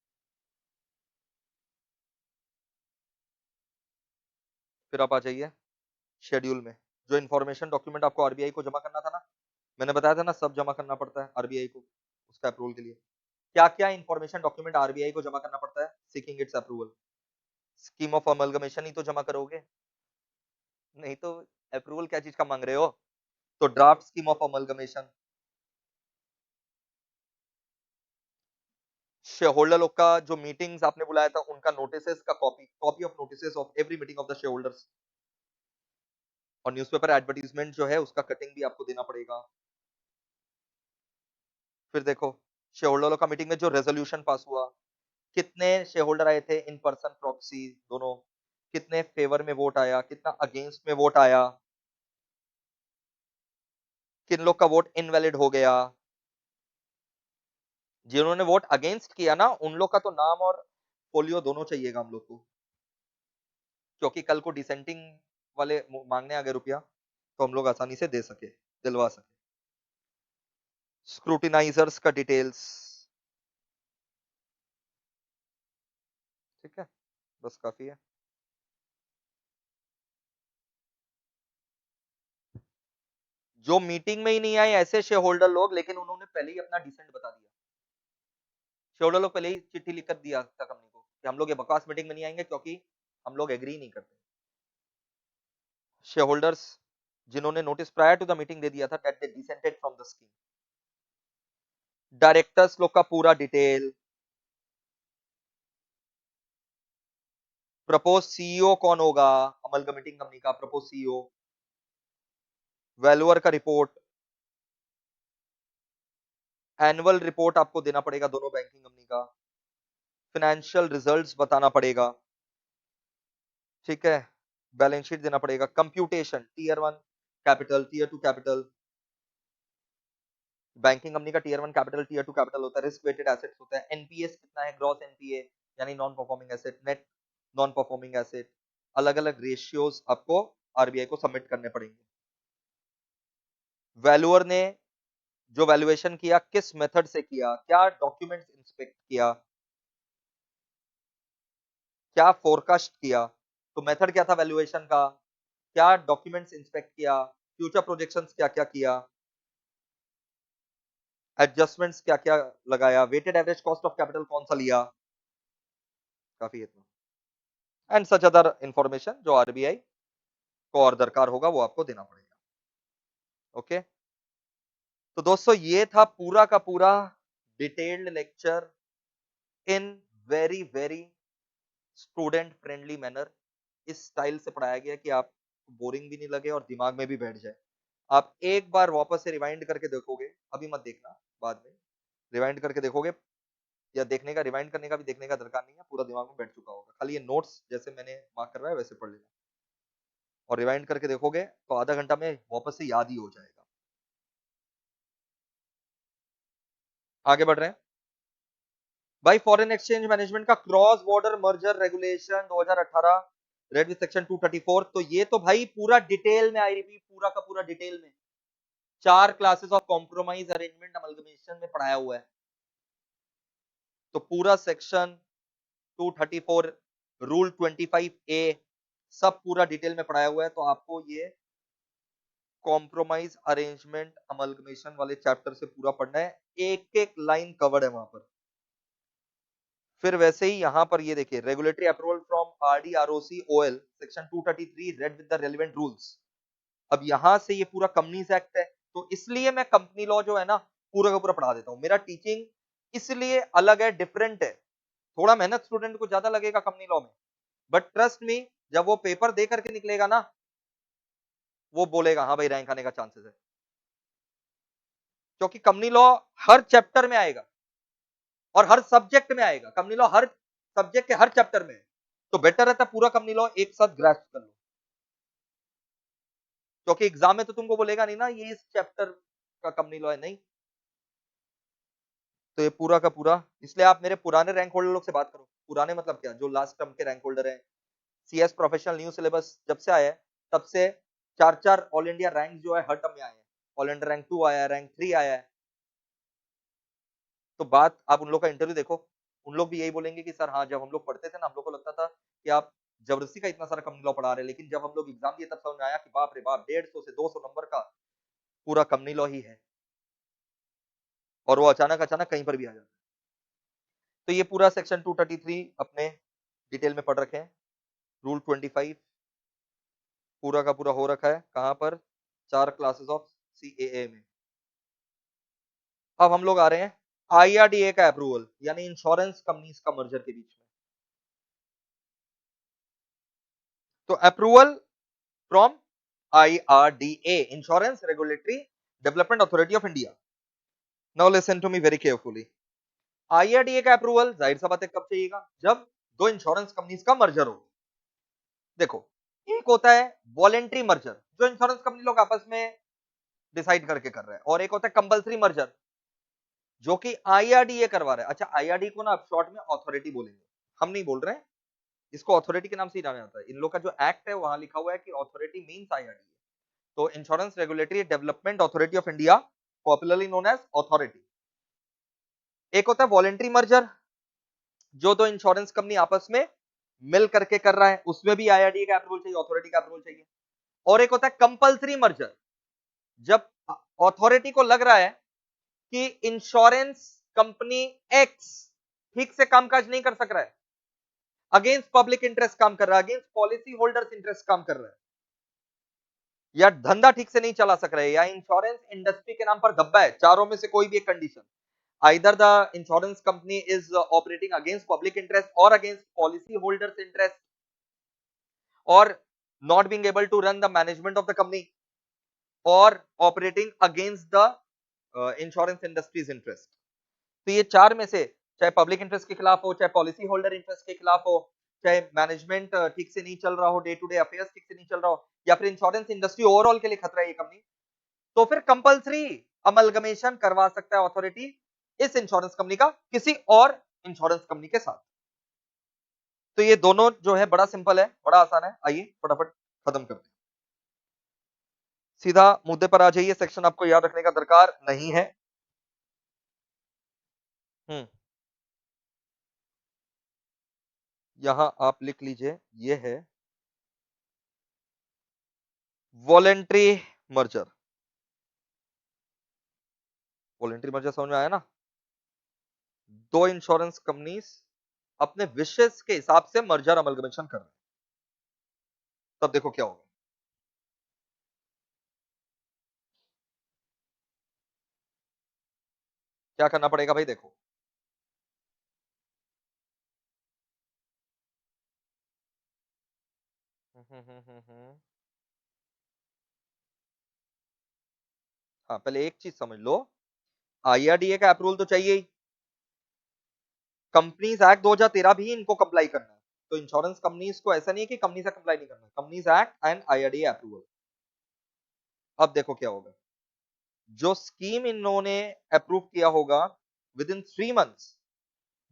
फिर आप आ जाइए शेड्यूल में, जो इन्फॉर्मेशन डॉक्यूमेंट आपको आरबीआई को जमा करना था ना, मैंने बताया था ना सब जमा करना पड़ता है आरबीआई को उसका अप्रूवल के लिए। क्या क्या इंफॉर्मेशन डॉक्यूमेंट आरबीआई को जमा करना पड़ता है seeking its approval? Scheme of amalgamation ही तो जमा करोगे, नहीं तो अप्रूवल क्या चीज का मांग रहे हो? तो draft scheme of amalgamation, share holder लोग का जो मीटिंग्स आपने बुलाया था उनका नोटिसेस का copy, copy of notices of every meeting of the share holders, और न्यूज़पेपर एडवर्टाइजमेंट जो है उसका कटिंग भी आपको देना पड़ेगा। फिर देखो शेयर होल्डर का मीटिंग में जो रेजोल्यूशन पास हुआ, कितने शेयर होल्डर आए थे इन पर्सन प्रॉक्सी दोनों, कितने फेवर में वोट आया, कितना अगेंस्ट में वोट आया, किन लोग का वोट इनवैलिड हो गया, जिन्होंने वोट अगेंस्ट किया ना उन लोग का तो नाम और फोलियो दोनों चाहिएगा हम लोग को, क्योंकि कल को डिसेंटिंग वाले मांगने आ गए रुपया तो हम लोग आसानी से दे सके, दिलवा सके। स्क्रूटिनाइजर्स का डिटेल्स, ठीक है, बस काफी है। जो मीटिंग में ही नहीं आए ऐसे शेयर होल्डर लोग, लेकिन उन्होंने पहले ही अपना डिसेंट बता दिया। शेयर होल्डर लोग पहले ही चिट्ठी लिख कर दिया था कंपनी को कि हम लोग ये बकवास मीटिंग में नहीं आएंगे क्योंकि हम लोग एग्री नहीं करते। शेयर होल्डर्स जिन्होंने notice prior to the meeting दे दिया था that they dissented from the scheme. Directors लोग का पूरा डिटेल, प्रपोज सीईओ कौन होगा, अमलगमेटिंग कंपनी का प्रपोज सीईओ, वैल्यूअर का रिपोर्ट, एनुअल रिपोर्ट आपको देना पड़ेगा दोनों बैंकिंग कंपनी का, फाइनेंशियल रिजल्ट्स बताना पड़ेगा, ठीक है, बैलेंस शीट देना पड़ेगा, computation tier 1 capital, tier 2 capital, banking company का टीयर 1 कैपिटल, टीयर 2 कैपिटल होता है, रिस्क वेटेड एसेट्स होता है, एनपीएस कितना है, ग्रॉस एनपीए यानी non performing asset, net non performing asset, अलग अलग रेशियोज आपको आरबीआई को सबमिट करने पड़ेंगे। वैल्यूअर ने जो वैल्यूएशन किया किस मेथड से किया, क्या डॉक्यूमेंट्स इंस्पेक्ट किया, क्या फोरकास्ट किया, तो मेथड क्या था वैल्यूएशन का, क्या डॉक्यूमेंट्स इंस्पेक्ट किया, फ्यूचर प्रोजेक्शंस क्या क्या किया, एडजस्टमेंट्स क्या क्या लगाया, weighted average cost of capital कौन सा लिया, काफी इतना, एंड सच अदर इंफॉर्मेशन जो आरबीआई को और दरकार होगा वो आपको देना पड़ेगा। ओके, तो दोस्तों ये था पूरा का पूरा detailed lecture in very very student friendly manner. इस स्टाइल से पढ़ाया गया कि आप बोरिंग भी नहीं लगे और दिमाग में भी बैठ जाए। आप एक बार वापस से रिवाइंड करके देखोगे, अभी मत देखना, बाद में रिवाइंड करके देखोगे, या देखने का रिवाइंड करने का भी देखने का दरकार नहीं है, पूरा दिमाग में बैठ चुका होगा, खाली ये नोट्स जैसे मैंने मार्क करवाया वैसे पढ़ लेना, और रिवाइंड करके देखोगे तो आधा घंटा में वापस से याद ही हो जाएगा। आगे बढ़ रहे हैं भाई, फॉरेन एक्सचेंज मैनेजमेंट का cross border merger regulation 2018 read with section 234, तो ये तो भाई पूरा डिटेल में, आई रिपीट पूरा का पूरा डिटेल में 4 classes of compromise arrangement amalgamation में पढ़ाया हुआ है। तो पूरा सेक्शन 234 रूल 25A सब पूरा डिटेल में पढ़ाया हुआ है, तो आपको ये कॉम्प्रोमाइज अरेंजमेंट अमलगमेशन वाले चैप्टर से पूरा पढ़ना है, एक एक लाइन कवर्ड है वहां पर। फिर वैसे ही यहां पर ये देखिए, regulatory approval from RD ROC OL section 233 read with the relevant rules. अब यहां से ये पूरा कंपनीज एक्ट है, तो इसलिए मैं कंपनी लॉ जो है ना पूरा का पूरा पढ़ा देता हूं। मेरा टीचिंग इसलिए अलग है, डिफरेंट है, थोड़ा मेहनत स्टूडेंट को ज्यादा लगेगा कंपनी लॉ में, बट ट्रस्ट मी जब वो पेपर दे करके निकलेगा ना, वो बोलेगा हाँ भाई रैंक आने का चांसेस है, क्योंकि कंपनी लॉ हर चैप्टर में आएगा और हर सब्जेक्ट में आएगा। कंपनी लॉ हर सब्जेक्ट के हर चैप्टर में है, तो बेटर रहता है पूरा कंपनी लॉ एक साथ ग्रास्प कर लो, क्योंकि एग्जाम में तो तुमको बोलेगा नहीं ना ये इस चैप्टर का कंपनी लॉ है, नहीं। तो ये पूरा का पूरा, इसलिए आप मेरे पुराने रैंक होल्डर लोग से बात करो। पुराने मतलब क्या, जो लास्ट टर्म के रैंक होल्डर हैं। सीएस प्रोफेशनल न्यू सिलेबस जब से आया है तब से 4-4 ऑल इंडिया रैंक जो है हर टर्म में आए हैं। ऑल इंडिया रैंक 2 आया है, रैंक 3 आया है। तो बात आप उन लोग का इंटरव्यू देखो, उन लोग भी यही बोलेंगे कि सर हाँ जब हम लोग पढ़ते थे ना हम लोग को लगता था कि आप जबरदस्ती का इतना सारा कंपनी लॉ पढ़ा रहे हैं, लेकिन जब हम लोग एग्जाम दिए तब समझ में आया कि बाप रे बाप 150 से 200 नंबर का पूरा कंपनी लॉ ही है, और वो अचानक अचानक कहीं पर भी आ जाता है। तो ये पूरा सेक्शन 233 अपने डिटेल में पढ़ रखे हैं। रूल 25 पूरा का पूरा हो रखा है, कहां पर, 4 क्लासेस ऑफ सीएए में। अब हम लोग आ रहे हैं आईआरडीए का अप्रूवल, यानी इंश्योरेंस कंपनीज का मर्जर के बीच में। तो approval from IRDA, insurance regulatory development authority of India. Now listen to me very carefully. IRDA का अप्रूवल जाहिर सा बात है कब चाहिएगा, जब दो इंश्योरेंस कंपनीज का मर्जर हो। देखो, एक होता है वॉलेंट्री मर्जर जो इंश्योरेंस कंपनी लोग आपस में डिसाइड करके कर रहे हैं, और एक होता है कंपल्सरी मर्जर जो कि आईआरडीए करवा रहा है। अच्छा, आईआरडी को ना आप शॉर्ट में अथॉरिटी बोलेंगे, हम नहीं बोल रहे हैं, इसको अथॉरिटी के नाम से ही जाना जाता है। इन लोग का जो एक्ट है वहां लिखा हुआ है कि अथॉरिटी मींस आईआरडीए। तो insurance regulatory development authority of India, popularly known as authority. एक होता है वॉलेंट्री मर्जर, जो दो इंश्योरेंस कंपनी आपस में मिल करके कर रहा है, उसमें भी आईआरडीए का अप्रूवल चाहिए, अथॉरिटी का अप्रूवल चाहिए। और एक होता है कंपल्सरी मर्जर, जब अथॉरिटी को लग रहा है कि इंश्योरेंस कंपनी एक्स ठीक से कामकाज नहीं कर सक रहा है, अगेंस्ट पब्लिक इंटरेस्ट काम कर रहा है, अगेंस्ट पॉलिसी होल्डर्स इंटरेस्ट काम कर रहा है, या धंधा ठीक से नहीं चला सक रहा है, या इंश्योरेंस इंडस्ट्री के नाम पर धब्बा है, चारों में से कोई भी एक condition, either the insurance company is operating against public interest or against policy holders interest, or not being able to run the management of the company, or operating against the insurance industry's interest। तो ये चार में से चाहे पब्लिक इंटरेस्ट के खिलाफ हो, चाहे पॉलिसी होल्डर इंटरेस्ट के खिलाफ हो, चाहे मैनेजमेंट ठीक से नहीं चल रहा हो, डे टू डे अफेयर्स ठीक से नहीं चल रहा हो, या फिर इंश्योरेंस इंडस्ट्री ओवरऑल के लिए खतरा है ये कंपनी, तो फिर कंपल्सरी अमलगमेशन करवा सकता है अथॉरिटी इस इंश्योरेंस कंपनी का किसी और इंश्योरेंस कंपनी के साथ। तो ये दोनों जो है बड़ा सिंपल है, बड़ा आसान है। आइए फटाफट खत्म करते हैं, सीधा मुद्दे पर आ जाइए। सेक्शन आपको याद रखने का दरकार नहीं है। यहां आप लिख लीजिए, ये है वॉलेंट्री मर्जर। वॉलेंट्री मर्जर समझ में आया ना? दो इंश्योरेंस कंपनीज अपने विशेष के हिसाब से मर्जर अमलगमेशन कर रहे हैं, तब देखो क्या होगा। क्या करना पड़ेगा भाई? देखो, हाँ, पहले एक चीज समझ लो, आईआरडीए का अप्रूवल तो चाहिए ही, कंपनीज एक्ट 2013 भी इनको कंप्लाई करना है। तो इंश्योरेंस कंपनीज को ऐसा नहीं है कि कंपनी से कंप्लाई नहीं करना, companies act and IRDA approval. अब देखो क्या होगा, जो स्कीम इन्होंने अप्रूव किया होगा विद इन 3 मंथ्स,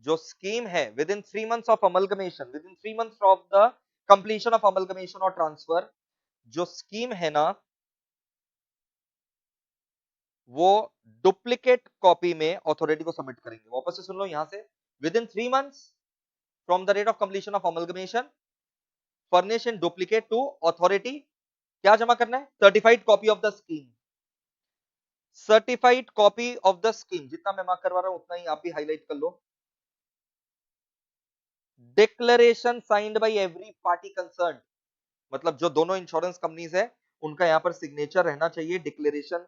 जो स्कीम है within 3 months of amalgamation, within 3 months of the completion of amalgamation और ट्रांसफर, जो स्कीम है ना, वो डुप्लीकेट कॉपी में अथॉरिटी को सबमिट करेंगे। वापस से सुन लो यहां से, within 3 months from the date of completion of amalgamation, furnish in duplicate to authority. क्या जमा करना है? Certified copy of the scheme. Certified copy of the scheme, जितना मैं मार्क करवा रहा हूं उतना ही आप भी हाईलाइट कर लो। Declaration signed by every party concern, मतलब जो दोनों इंश्योरेंस कंपनीज है उनका यहां पर सिग्नेचर रहना चाहिए, डिक्लेरेशन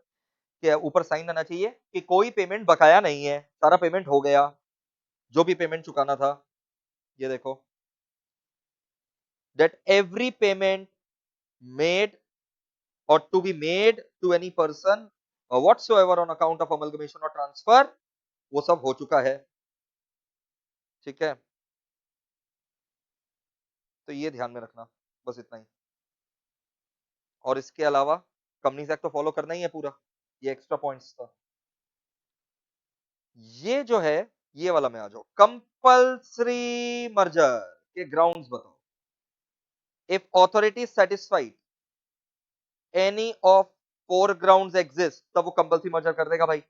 के ऊपर साइन रहना चाहिए कि कोई पेमेंट बकाया नहीं है, सारा पेमेंट हो गया, जो भी पेमेंट चुकाना था। ये देखो, that every payment made or to be made to any person or whatsoever on account of amalgamation or transfer, वो सब हो चुका है। ठीक है, तो ये ध्यान में रखना, बस इतना ही। और इसके अलावा कंपनीज एक्ट तो फॉलो करना ही है पूरा, ये एक्स्ट्रा पॉइंट्स था। ये जो है, ये वाला में आ जाओ, कंपल्सरी मर्जर के ग्राउंड्स बताओ। If authority satisfied any of 4 grounds exist, तब वो कंपल्सरी मर्जर कर देगा भाई।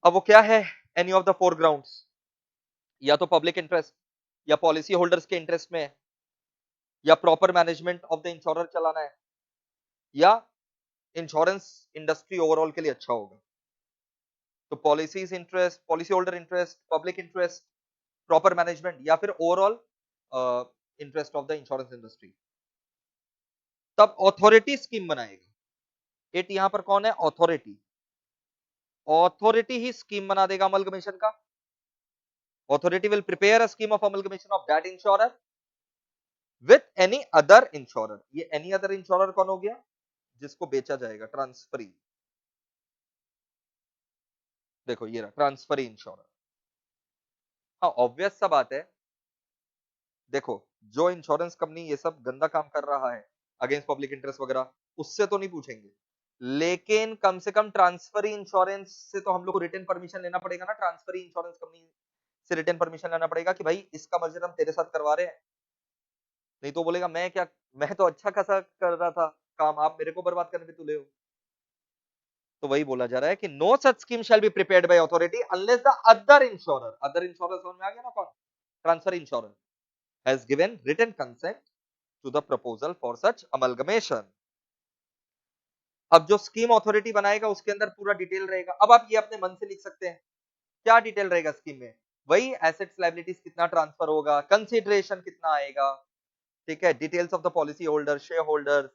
अब वो क्या है एनी ऑफ द 4 ग्राउंड्स? या तो पब्लिक इंटरेस्ट, या पॉलिसी होल्डर्स के इंटरेस्ट में है, या proper management of the insurer चलाना है, या इंश्योरेंस इंडस्ट्री ओवरऑल के लिए अच्छा होगा। तो policies interest, policy holder interest, public interest, proper management, या फिर overall interest of the insurance industry, तब अथॉरिटी स्कीम बनाएगी। इट यहां पर कौन है? अथॉरिटी। अथॉरिटी ही स्कीम बना देगा अमलगमेशन का। Authority will prepare a scheme of amalgamation of that insurer with any other insurer. ये एनी अदर इंश्योरर कौन हो गया? जिसको बेचा जाएगा, ट्रांसफरी। देखो ये रहा ट्रांसफरी इंश्योरर। हाँ, ऑब्वियस सा बात है, देखो जो इंश्योरेंस कंपनी ये सब गंदा काम कर रहा है अगेंस्ट पब्लिक इंटरेस्ट वगैरह, उससे तो नहीं पूछेंगे, लेकिन कम से कम ट्रांसफरी इंश्योरेंस से तो हम लोग को रिटन परमिशन लेना पड़ेगा ना, ट्रांसफरी इंश्योरेंस कंपनी से रिटन परमिशन लेना पड़ेगा कि भाई इसका मर्जर हम तेरे साथ करवा रहे हैं। नहीं तो बोलेगा मैं क्या, मैं तो अच्छा खासा कर रहा था काम, आप मेरे को बर्बाद करने पे तुले हो। तो वही बोला जा रहा है कि no such scheme shall be prepared by authority unless the other insurer समझ में आ गया ना कौन? Transfer insurer has given written consent to the proposal for such amalgamation. अब जो स्कीम अथॉरिटी बनाएगा उसके अंदर पूरा डिटेल रहेगा। अब आप ये अपने मन से लिख सकते हैं क्या डिटेल रहेगा स्कीम में। वही एसेट्स लायबिलिटीज कितना ट्रांसफर होगा, कंसिडरेशन कितना आएगा, ठीक है, details of the policy holder, share holder,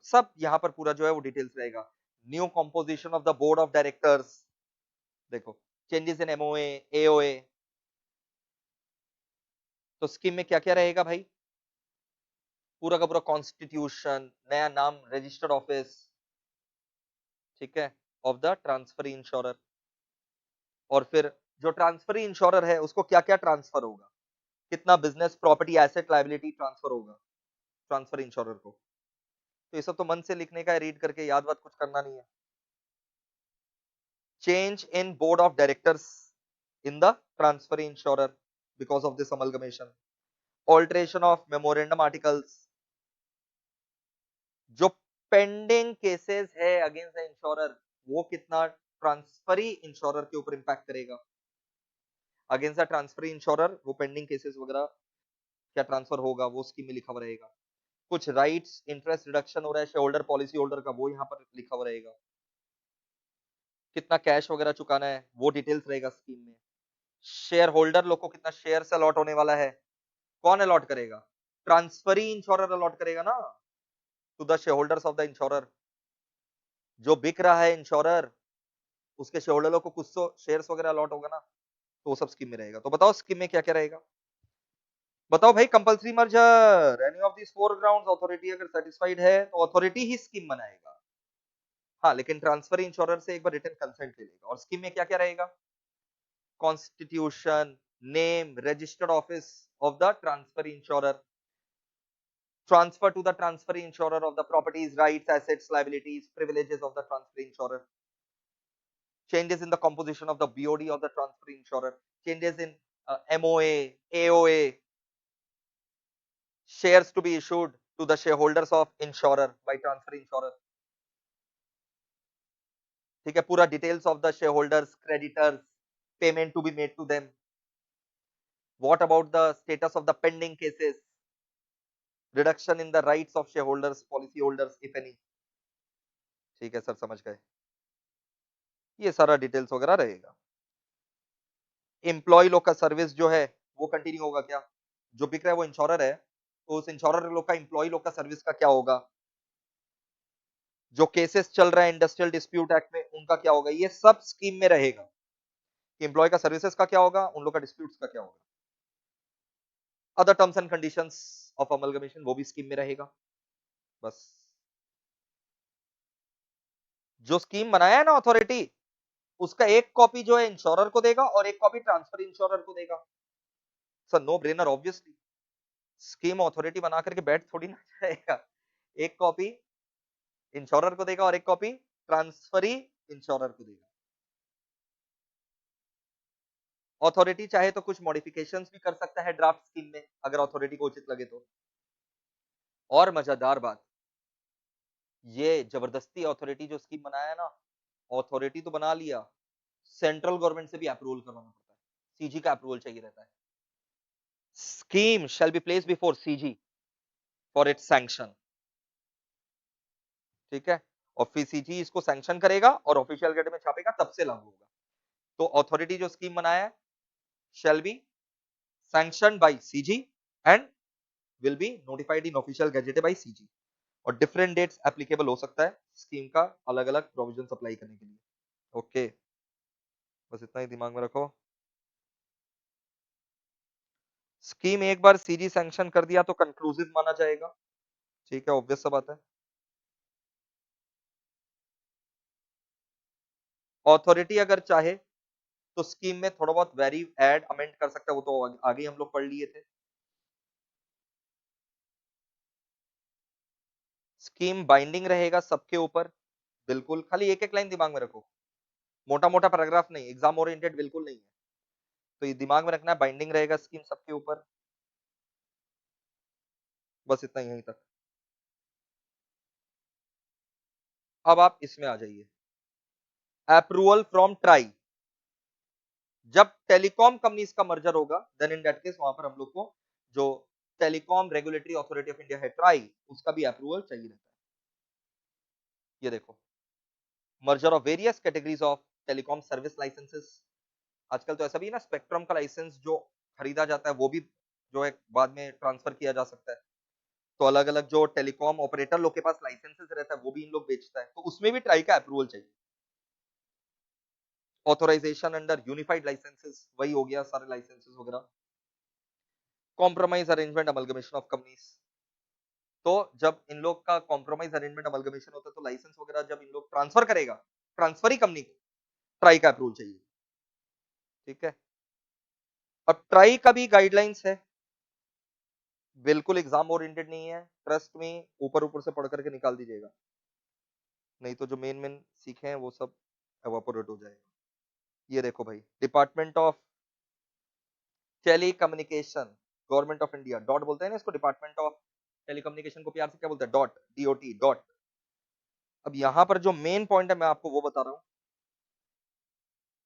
सब यहाँ पर पूरा जो है वो डिटेल्स रहेगा। New composition of the board of directors, देखो चेंजेस इन एमओए, एओए। तो स्कीम में क्या क्या रहेगा भाई, पूरा का पूरा कॉन्स्टिट्यूशन, नया नाम, रजिस्टर्ड ऑफिस, ठीक है, ऑफ द ट्रांसफर इंश्योरर। और फिर जो ट्रांसफर इंश्योरर है उसको क्या क्या ट्रांसफर होगा, कितना business property asset liability transfer होगा ट्रांसफर इंश्योरर को। तो ये सब तो मन से लिखने का है, रीड करके याद बात कुछ करना नहीं है। Change in board of directors in the transfer insurer because of this amalgamation. Alteration of memorandum articles, जो पेंडिंग केसेस है अगेंस्ट द इंश्योरर वो कितना ट्रांसफरी इंश्योरर के ऊपर इंपैक्ट करेगा। अगेंस्ट द ट्रांसफरी इंश्योरर वो पेंडिंग केसेस वगैरह क्या ट्रांसफर होगा वो स्कीम में लिखा हुआ रहेगा। कुछ राइट्स इंटरेस्ट रिडक्शन हो रहा है शेयर होल्डर पॉलिसी होल्डर का, वो यहाँ पर लिखा हुआ रहेगा। कितना कैश वगैरह चुकाना है वो डिटेल्स रहेगा स्कीम में। शेयर होल्डर लोग को कितना शेयर से अलॉट होने वाला है, कौन अलॉट करेगा, ट्रांसफरी इंश्योरर अलॉट करेगा ना to the shareholders of the insurer. जो बिक रहा है इंश्योरर उसके शेयर होल्डर को कुछ तो शेयर्स वगैरह अलॉट होगा ना, तो वो सब स्कीम में रहेगा। तो बताओ स्कीम में क्या क्या रहेगा, बताओ भाई। Compulsory merger, any of this four grounds, authority अगर सेटिस्फाइड है तो अथॉरिटी ही स्कीम बनाएगा। हाँ लेकिन ट्रांसफर इंश्योरर से एक बार रिटन कंसेंट ले लेगा। और स्कीम में क्या क्या रहेगा, constitution, name, registered office of the transfer insurer, transfer to the transfer insurer of the properties, rights, assets, liabilities, privileges of the transfer insurer, changes in the composition of the BOD of the transfer insurer, changes in MOA, AOA, shares to be issued to the shareholders of insurer by transfer insurer, ठीक है, पूरा details of the shareholders, creditors, payment to be made to them, what about the status of the pending cases, reduction in the rights of shareholders, policy holders if any, ठीक है सर समझ गए, ये सारा डिटेल्स वगैरह रहेगा। एम्प्लॉय लोग का सर्विस जो है वो कंटिन्यू होगा क्या, जो बिक रहा है वो इंश्योरर है तो उस इंश्योरर लोग का एम्प्लॉय लोग का सर्विस का क्या होगा, जो केसेस चल रहा है इंडस्ट्रियल डिस्प्यूट एक्ट में उनका क्या होगा, ये सब स्कीम में रहेगा। एम्प्लॉय का सर्विसेज का क्या होगा, उन लोग का डिस्प्यूट्स का क्या होगा, other terms and conditions of amalgamation वो भी स्कीम में रहेगा। बस जो स्कीम बनाया है ना अथॉरिटी उसका एक कॉपी जो है इंश्योरर को देगा और एक कॉपी ट्रांसफर इंश्योरर को देगा। Sir no brainer obviously, scheme authority बना करके बैठ थोड़ी ना जाएगा, एक कॉपी इंश्योरर को देगा और एक कॉपी ट्रांसफरी इंश्योरर को देगा। अथॉरिटी चाहे तो कुछ मॉडिफिकेशंस भी कर सकता है ड्राफ्ट स्कीम में अगर अथॉरिटी को उचित लगे तो। और मजेदार बात, ये जबरदस्ती अथॉरिटी जो स्कीम बनाया है ना, अथॉरिटी तो बना लिया, सेंट्रल गवर्नमेंट से भी अप्रूवल करवाना पड़ता है, सीजी का अप्रूवल चाहिए रहता है। Scheme shall be placed before CG for its sanction, ठीक है, और फिर सीजी इसको सैंक्शन करेगा और ऑफिशियल गेट में छापेगा तब से लागू होगा। तो अथॉरिटी जो स्कीम बनाया है shall be sanctioned by CG and will be notified in official gazette by CG। और डिफरेंट डेट्स एप्लीकेबल हो सकता है स्कीम का अलग अलग प्रोविजन अप्लाई करने के लिए। ओके बस इतना ही दिमाग में रखो। स्कीम एक बार सीजी सैंक्शन कर दिया तो कंक्लूसिव माना जाएगा, ठीक है, ऑब्वियस सा बात है। अथॉरिटी अगर चाहे तो स्कीम में थोड़ा बहुत वेरी एड अमेंड कर सकता है, वो तो आगे हम लोग पढ़ लिए थे। स्कीम बाइंडिंग रहेगा सबके ऊपर, बिल्कुल, खाली एक एक लाइन दिमाग में रखो, मोटा मोटा पैराग्राफ नहीं, एग्जाम ओरिएंटेड बिल्कुल नहीं है। तो ये दिमाग में रखना है, बाइंडिंग रहेगा स्कीम सबके ऊपर। बस इतना ही यहीं तक। अब आप इसमें आ जाइए, अप्रूवल फ्रॉम ट्राई। जब टेलीकॉम कंपनीज का मर्जर होगा, देन इन दैट केस वहां पर हम लोग को जो telecom regulatory authority of India है ट्राई, उसका भी अप्रूवल चाहिए रहता है। ये देखो, merger of various categories of telecom service licences. आजकल तो ऐसा भी है ना, स्पेक्ट्रम का लाइसेंस जो खरीदा जाता है वो भी जो है बाद में ट्रांसफर किया जा सकता है। तो अलग अलग जो टेलीकॉम ऑपरेटर लोग के पास लाइसेंसेस रहता है वो भी इन लोग बेचता है, तो उसमें भी ट्राई का अप्रूवल चाहिए। ऑथोराइजेशन अंडर यूनिफाइड लाइसेंसेस, वही हो गया सारे लाइसेंसेस वगैरह। Compromise arrangement amalgamation of companies, तो जब इन लोग का कॉम्प्रोमाइज अरेंजमेंट अमलगमेशन होता है तो लाइसेंस वगैरह जब इन लोग ट्रांसफर करेगा, ट्रांसफरी कंपनी को ट्राई का अप्रूवल चाहिए। ठीक है, अब ट्राई का भी गाइडलाइंस है, बिल्कुल एग्जाम ओरिएंटेड नहीं है, ट्रस्ट में ऊपर ऊपर से पढ़ करके निकाल दीजिएगा, नहीं तो जो मेन मेन सीखे हैं वो सब एवापोरेट हो जाएगा। ये देखो भाई, department of telecommunication, government of India, DoT बोलते हैं ना इसको, डिपार्टमेंट ऑफ टेलीकम्युनिकेशन को प्यार से क्या बोलते हैं, डॉट, डीओटी, डॉट। अब यहां पर जो मेन पॉइंट है मैं आपको वो बता रहा हूं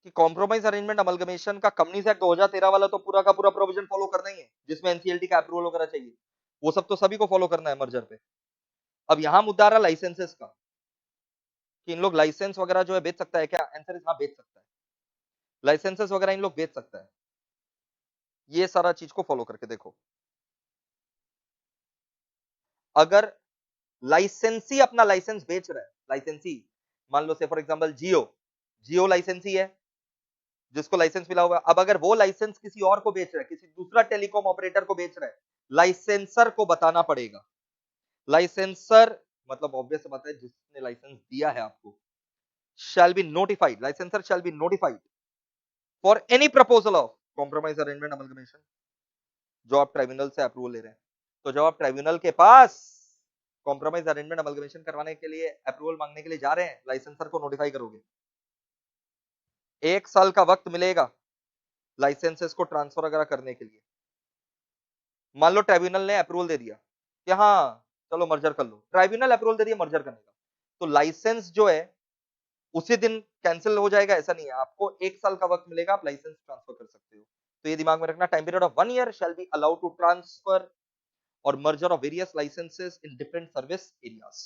कि कॉम्प्रोमाइज अरेंजमेंट अमलगमेशन का कंपनीज एक्ट 2013 वाला तो पूरा का पूरा प्रोविजन फॉलो करना ही है, जिसमें एनसीएलटी का अप्रूवल वगैरह चाहिए, वो सब तो सभी को फॉलो करना है मर्जर पे। अब यहां मुद्दा आ रहा लाइसेंसेस का, कि इन लोग लाइसेंस वगैरह जो है बेच सकता है क्या, आंसर इज हाँ, बेच सकता है, लाइसेंसेस वगैरह इन लोग बेच सकता है। ये सारा चीज को फॉलो करके देखो, अगर लाइसेंसी अपना लाइसेंस बेच रहा है, लाइसेंसी मान लो से फॉर एग्जांपल जियो, जियो लाइसेंसी है जिसको लाइसेंस मिला हुआ है, अब अगर वो लाइसेंस किसी और को बेच रहा है, किसी दूसरा टेलीकॉम ऑपरेटर को बेच रहा है, लाइसेंसर को बताना पड़ेगा। लाइसेंसर मतलब ऑब्वियस बात है, जिसने लाइसेंस दिया है आपको, shall be notified, licensor shall be notified for any proposal of compromise arrangement amalgamation, जो आप ट्राइब्यूनल से अप्रूवल ले रहे हैं। तो जब आप ट्राइब्यूनल के पास कॉम्प्रोमाइज अरेंजमेंट अमलगमेशन करवाने के लिए अप्रूवल मांगने के लिए जा रहे हैं, लाइसेंसर को नोटिफाई करोगे, 1 साल का वक्त मिलेगा लाइसेंसेस को ट्रांसफर वगैरह करने के लिए। मान लो ट्राइब्यूनल ने अप्रूवल दे दिया कि हाँ चलो मर्जर कर लो, ट्राइब्यूनल अप्रूवल दे दिया मर्जर करने का, तो लाइसेंस जो है उसी दिन कैंसिल हो जाएगा ऐसा नहीं है, आपको 1 साल का वक्त मिलेगा, आप लाइसेंस ट्रांसफर कर सकते हो। तो ये दिमाग में रखना, time period of 1 year shall be allowed to transfer और merger of various licences in different service areas.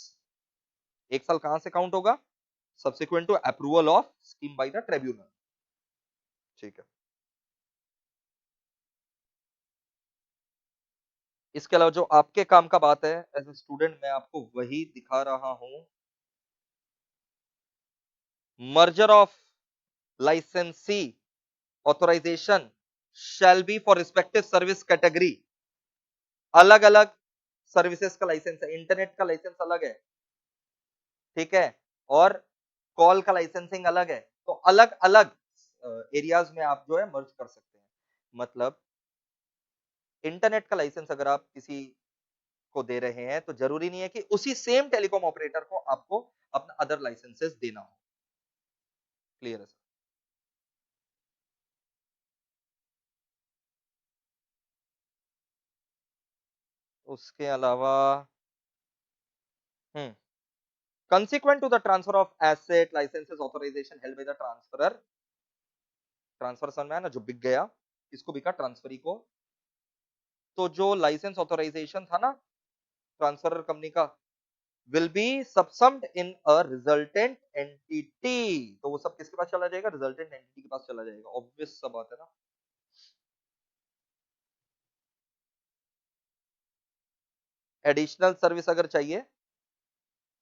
1 साल कहां से काउंट होगा, subsequent to approval of scheme by the tribunal. ठीक है, इसके अलावा जो आपके काम का बात है एज ए स्टूडेंट, मैं आपको वही दिखा रहा हूं, merger of licensee authorization shall be for respective service category। अलग अलग सर्विसेज का लाइसेंस है, इंटरनेट का लाइसेंस अलग है, ठीक है, और कॉल का लाइसेंसिंग अलग है, तो अलग अलग एरियाज में आप जो है मर्ज कर सकते हैं। मतलब इंटरनेट का लाइसेंस अगर आप किसी को दे रहे हैं तो जरूरी नहीं है कि उसी सेम टेलीकॉम ऑपरेटर को आपको अपना अदर लाइसेंसेस देना हो। क्लियर है सर? उसके अलावा consequent to the transfer of asset licenses authorization held by the transferor, transfer समझ में आया ना, जो बिक गया इसको बिका ट्रांसफरी को, तो जो लाइसेंस ऑथोराइजेशन था ना ट्रांसफर कंपनी का, will be subsumed in a resultant entity, तो वो सब किसके पास चला जाएगा, रिजल्टेंट एंटिटी के पास चला जाएगा, ऑब्वियस सा बात है ना। एडिशनल सर्विस अगर चाहिए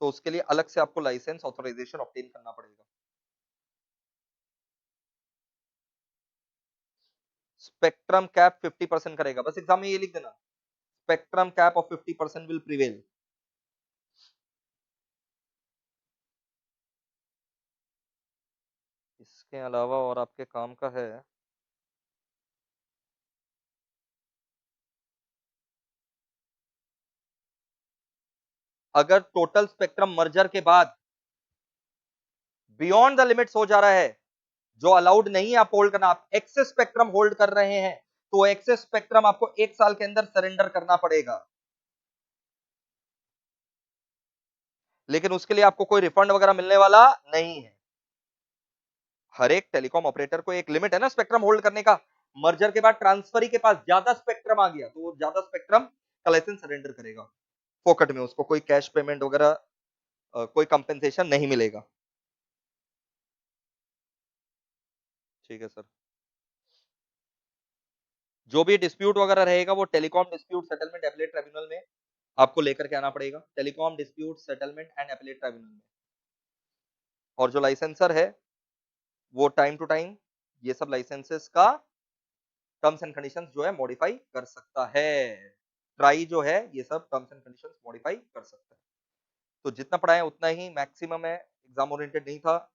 तो उसके लिए अलग से आपको लाइसेंस ऑथोराइजेशन ऑब्टेन करना पड़ेगा। स्पेक्ट्रम कैप 50% करेगा, बस एग्जाम में ये लिख देना, spectrum cap of 50% will prevail. इसके अलावा और आपके काम का है, अगर टोटल स्पेक्ट्रम मर्जर के बाद बियॉन्ड द लिमिट्स हो जा रहा है, जो अलाउड नहीं है आप होल्ड करना, आप एक्सेस स्पेक्ट्रम होल्ड कर रहे हैं तो एक्सेस स्पेक्ट्रम आपको 1 साल के अंदर सरेंडर करना पड़ेगा, लेकिन उसके लिए आपको कोई रिफंड वगैरह मिलने वाला नहीं है। हर एक टेलीकॉम ऑपरेटर को एक लिमिट है ना स्पेक्ट्रम होल्ड करने का। मर्जर के बाद ट्रांसफरी के पास ज्यादा स्पेक्ट्रम आ गया तो वो ज्यादा स्पेक्ट्रम का लाइसेंस सरेंडर करेगा फोकट में, उसको कोई कैश पेमेंट वगैरह कोई कंपेंसेशन नहीं मिलेगा। ठीक है सर। जो भी डिस्प्यूट वगैरह रहेगा वो telecom dispute settlement appellate tribunal में आपको लेकर के आना पड़ेगा, telecom dispute settlement and appellate tribunal में। और जो लाइसेंसर है वो टाइम टू टाइम ये सब लाइसेंसेस का टर्म्स एंड कंडीशंस जो है मॉडिफाई कर सकता है। ट्राई जो है ये सब टर्म्स एंड कंडीशंस मॉडिफाई कर सकता है। तो जितना पढ़ाए उतना ही मैक्सिमम है, एग्जाम ओरिएंटेड नहीं था,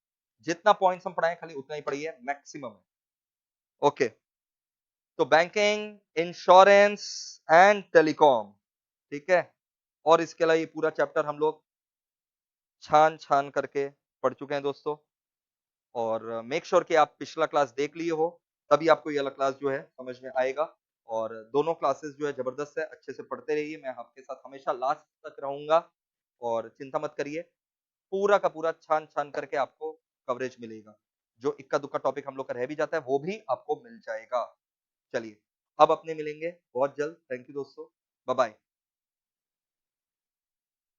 जितना पॉइंट्स हम पढ़ाए खाली उतना ही पढ़िए, मैक्सिमम है। ओके, तो बैंकिंग, इंश्योरेंस एंड टेलीकॉम, ठीक है। और इसके अलावा ये पूरा चैप्टर हम लोग छान छान करके पढ़ चुके हैं दोस्तों। और मेक श्योर कि आप पिछला क्लास देख लिए हो, तभी आपको ये वाला क्लास जो है समझ में आएगा। और दोनों क्लासेस जो है जबरदस्त है, अच्छे से पढ़ते रहिए, मैं आपके साथ हमेशा लास्ट तक रहूंगा। और चिंता मत करिए, पूरा का पूरा छान छान करके आपको कवरेज मिलेगा। जो इक्का दुक्का टॉपिक हम लोग का रह भी जाता है वो भी आपको मिल जाएगा। चलिए अब अपने मिलेंगे बहुत जल्द। थैंक यू दोस्तों, बाय बाय।